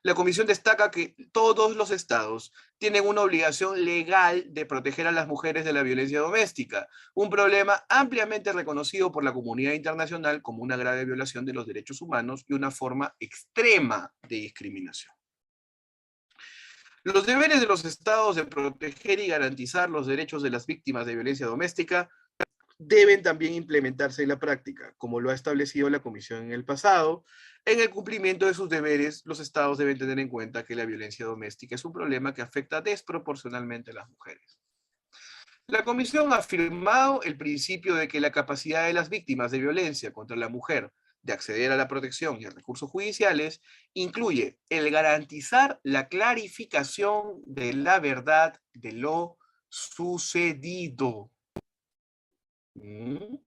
[SPEAKER 2] La Comisión destaca que todos los estados tienen una obligación legal de proteger a las mujeres de la violencia doméstica, un problema ampliamente reconocido por la comunidad internacional como una grave violación de los derechos humanos y una forma extrema de discriminación. Los deberes de los estados de proteger y garantizar los derechos de las víctimas de violencia doméstica deben también implementarse en la práctica, como lo ha establecido la Comisión en el pasado. En el cumplimiento de sus deberes, los estados deben tener en cuenta que la violencia doméstica es un problema que afecta desproporcionalmente a las mujeres. La Comisión ha afirmado el principio de que la capacidad de las víctimas de violencia contra la mujer de acceder a la protección y a recursos judiciales incluye el garantizar la clarificación de la verdad de lo sucedido. El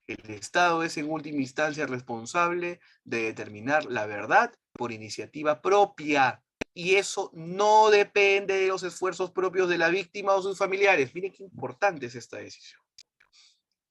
[SPEAKER 2] Estado es en última instancia responsable de determinar la verdad por iniciativa propia. Y eso no depende de los esfuerzos propios de la víctima o sus familiares. Miren qué importante es esta decisión.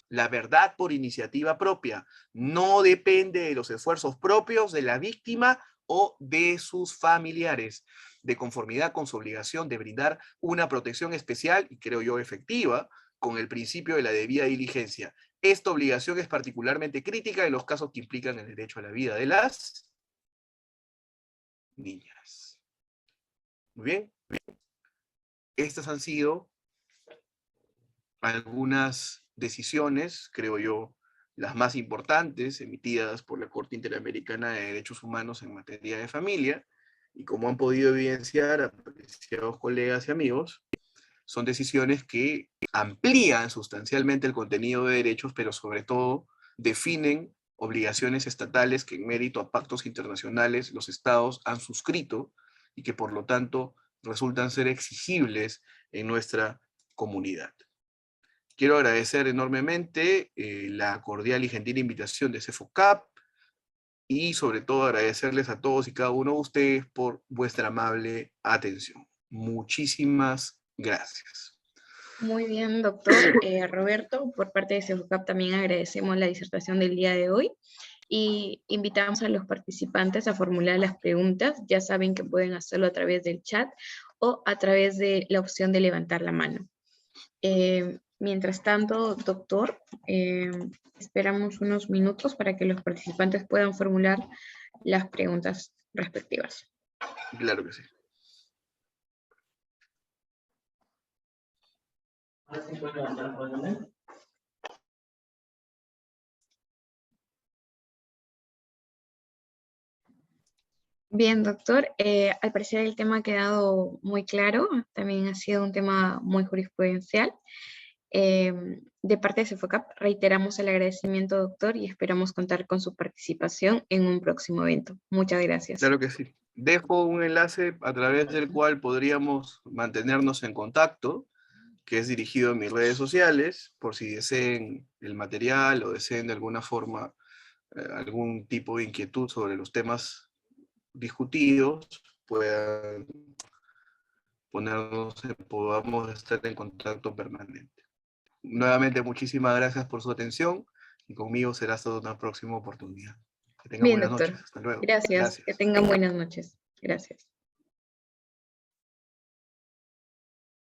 [SPEAKER 2] La verdad por iniciativa propia no depende de los esfuerzos propios de la víctima o de sus familiares, de conformidad con su obligación de brindar una protección especial, y creo yo efectiva, con el principio de la debida diligencia. Esta obligación es particularmente crítica en los casos que implican el derecho a la vida de las niñas. Muy bien. Estas han sido algunas decisiones, creo yo, las más importantes emitidas por la Corte Interamericana de Derechos Humanos en materia de familia, y como han podido evidenciar, apreciados colegas y amigos, son decisiones que amplían sustancialmente el contenido de derechos, pero sobre todo definen obligaciones estatales que en mérito a pactos internacionales los estados han suscrito y que por lo tanto resultan ser exigibles en nuestra comunidad. Quiero agradecer enormemente la cordial y gentil invitación de CEFOCAP y sobre todo agradecerles a todos y cada uno de ustedes por vuestra amable atención. Muchísimas gracias.
[SPEAKER 3] Muy bien, doctor Roberto. Por parte de CEFOCAP también agradecemos la disertación del día de hoy y invitamos a los participantes a formular las preguntas. Ya saben que pueden hacerlo a través del chat o a través de la opción de levantar la mano. Mientras tanto, doctor, esperamos unos minutos para que los participantes puedan formular las preguntas respectivas.
[SPEAKER 2] Claro que sí.
[SPEAKER 3] Bien, doctor, al parecer el tema ha quedado muy claro, también ha sido un tema muy jurisprudencial. De parte de CEFOCAP, reiteramos el agradecimiento, doctor, y esperamos contar con su participación en un próximo evento. Muchas gracias.
[SPEAKER 2] Claro que sí. Dejo un enlace a través del cual podríamos mantenernos en contacto, que es dirigido en mis redes sociales, por si deseen el material o deseen de alguna forma algún tipo de inquietud sobre los temas discutidos, puedan podamos estar en contacto permanente. Nuevamente, muchísimas gracias por su atención y conmigo será hasta una próxima oportunidad. Que tengan
[SPEAKER 3] Bien,
[SPEAKER 2] buenas noches.
[SPEAKER 3] doctor.
[SPEAKER 2] Hasta luego.
[SPEAKER 3] Gracias. Que
[SPEAKER 2] Gracias.
[SPEAKER 3] tengan buenas noches. Gracias.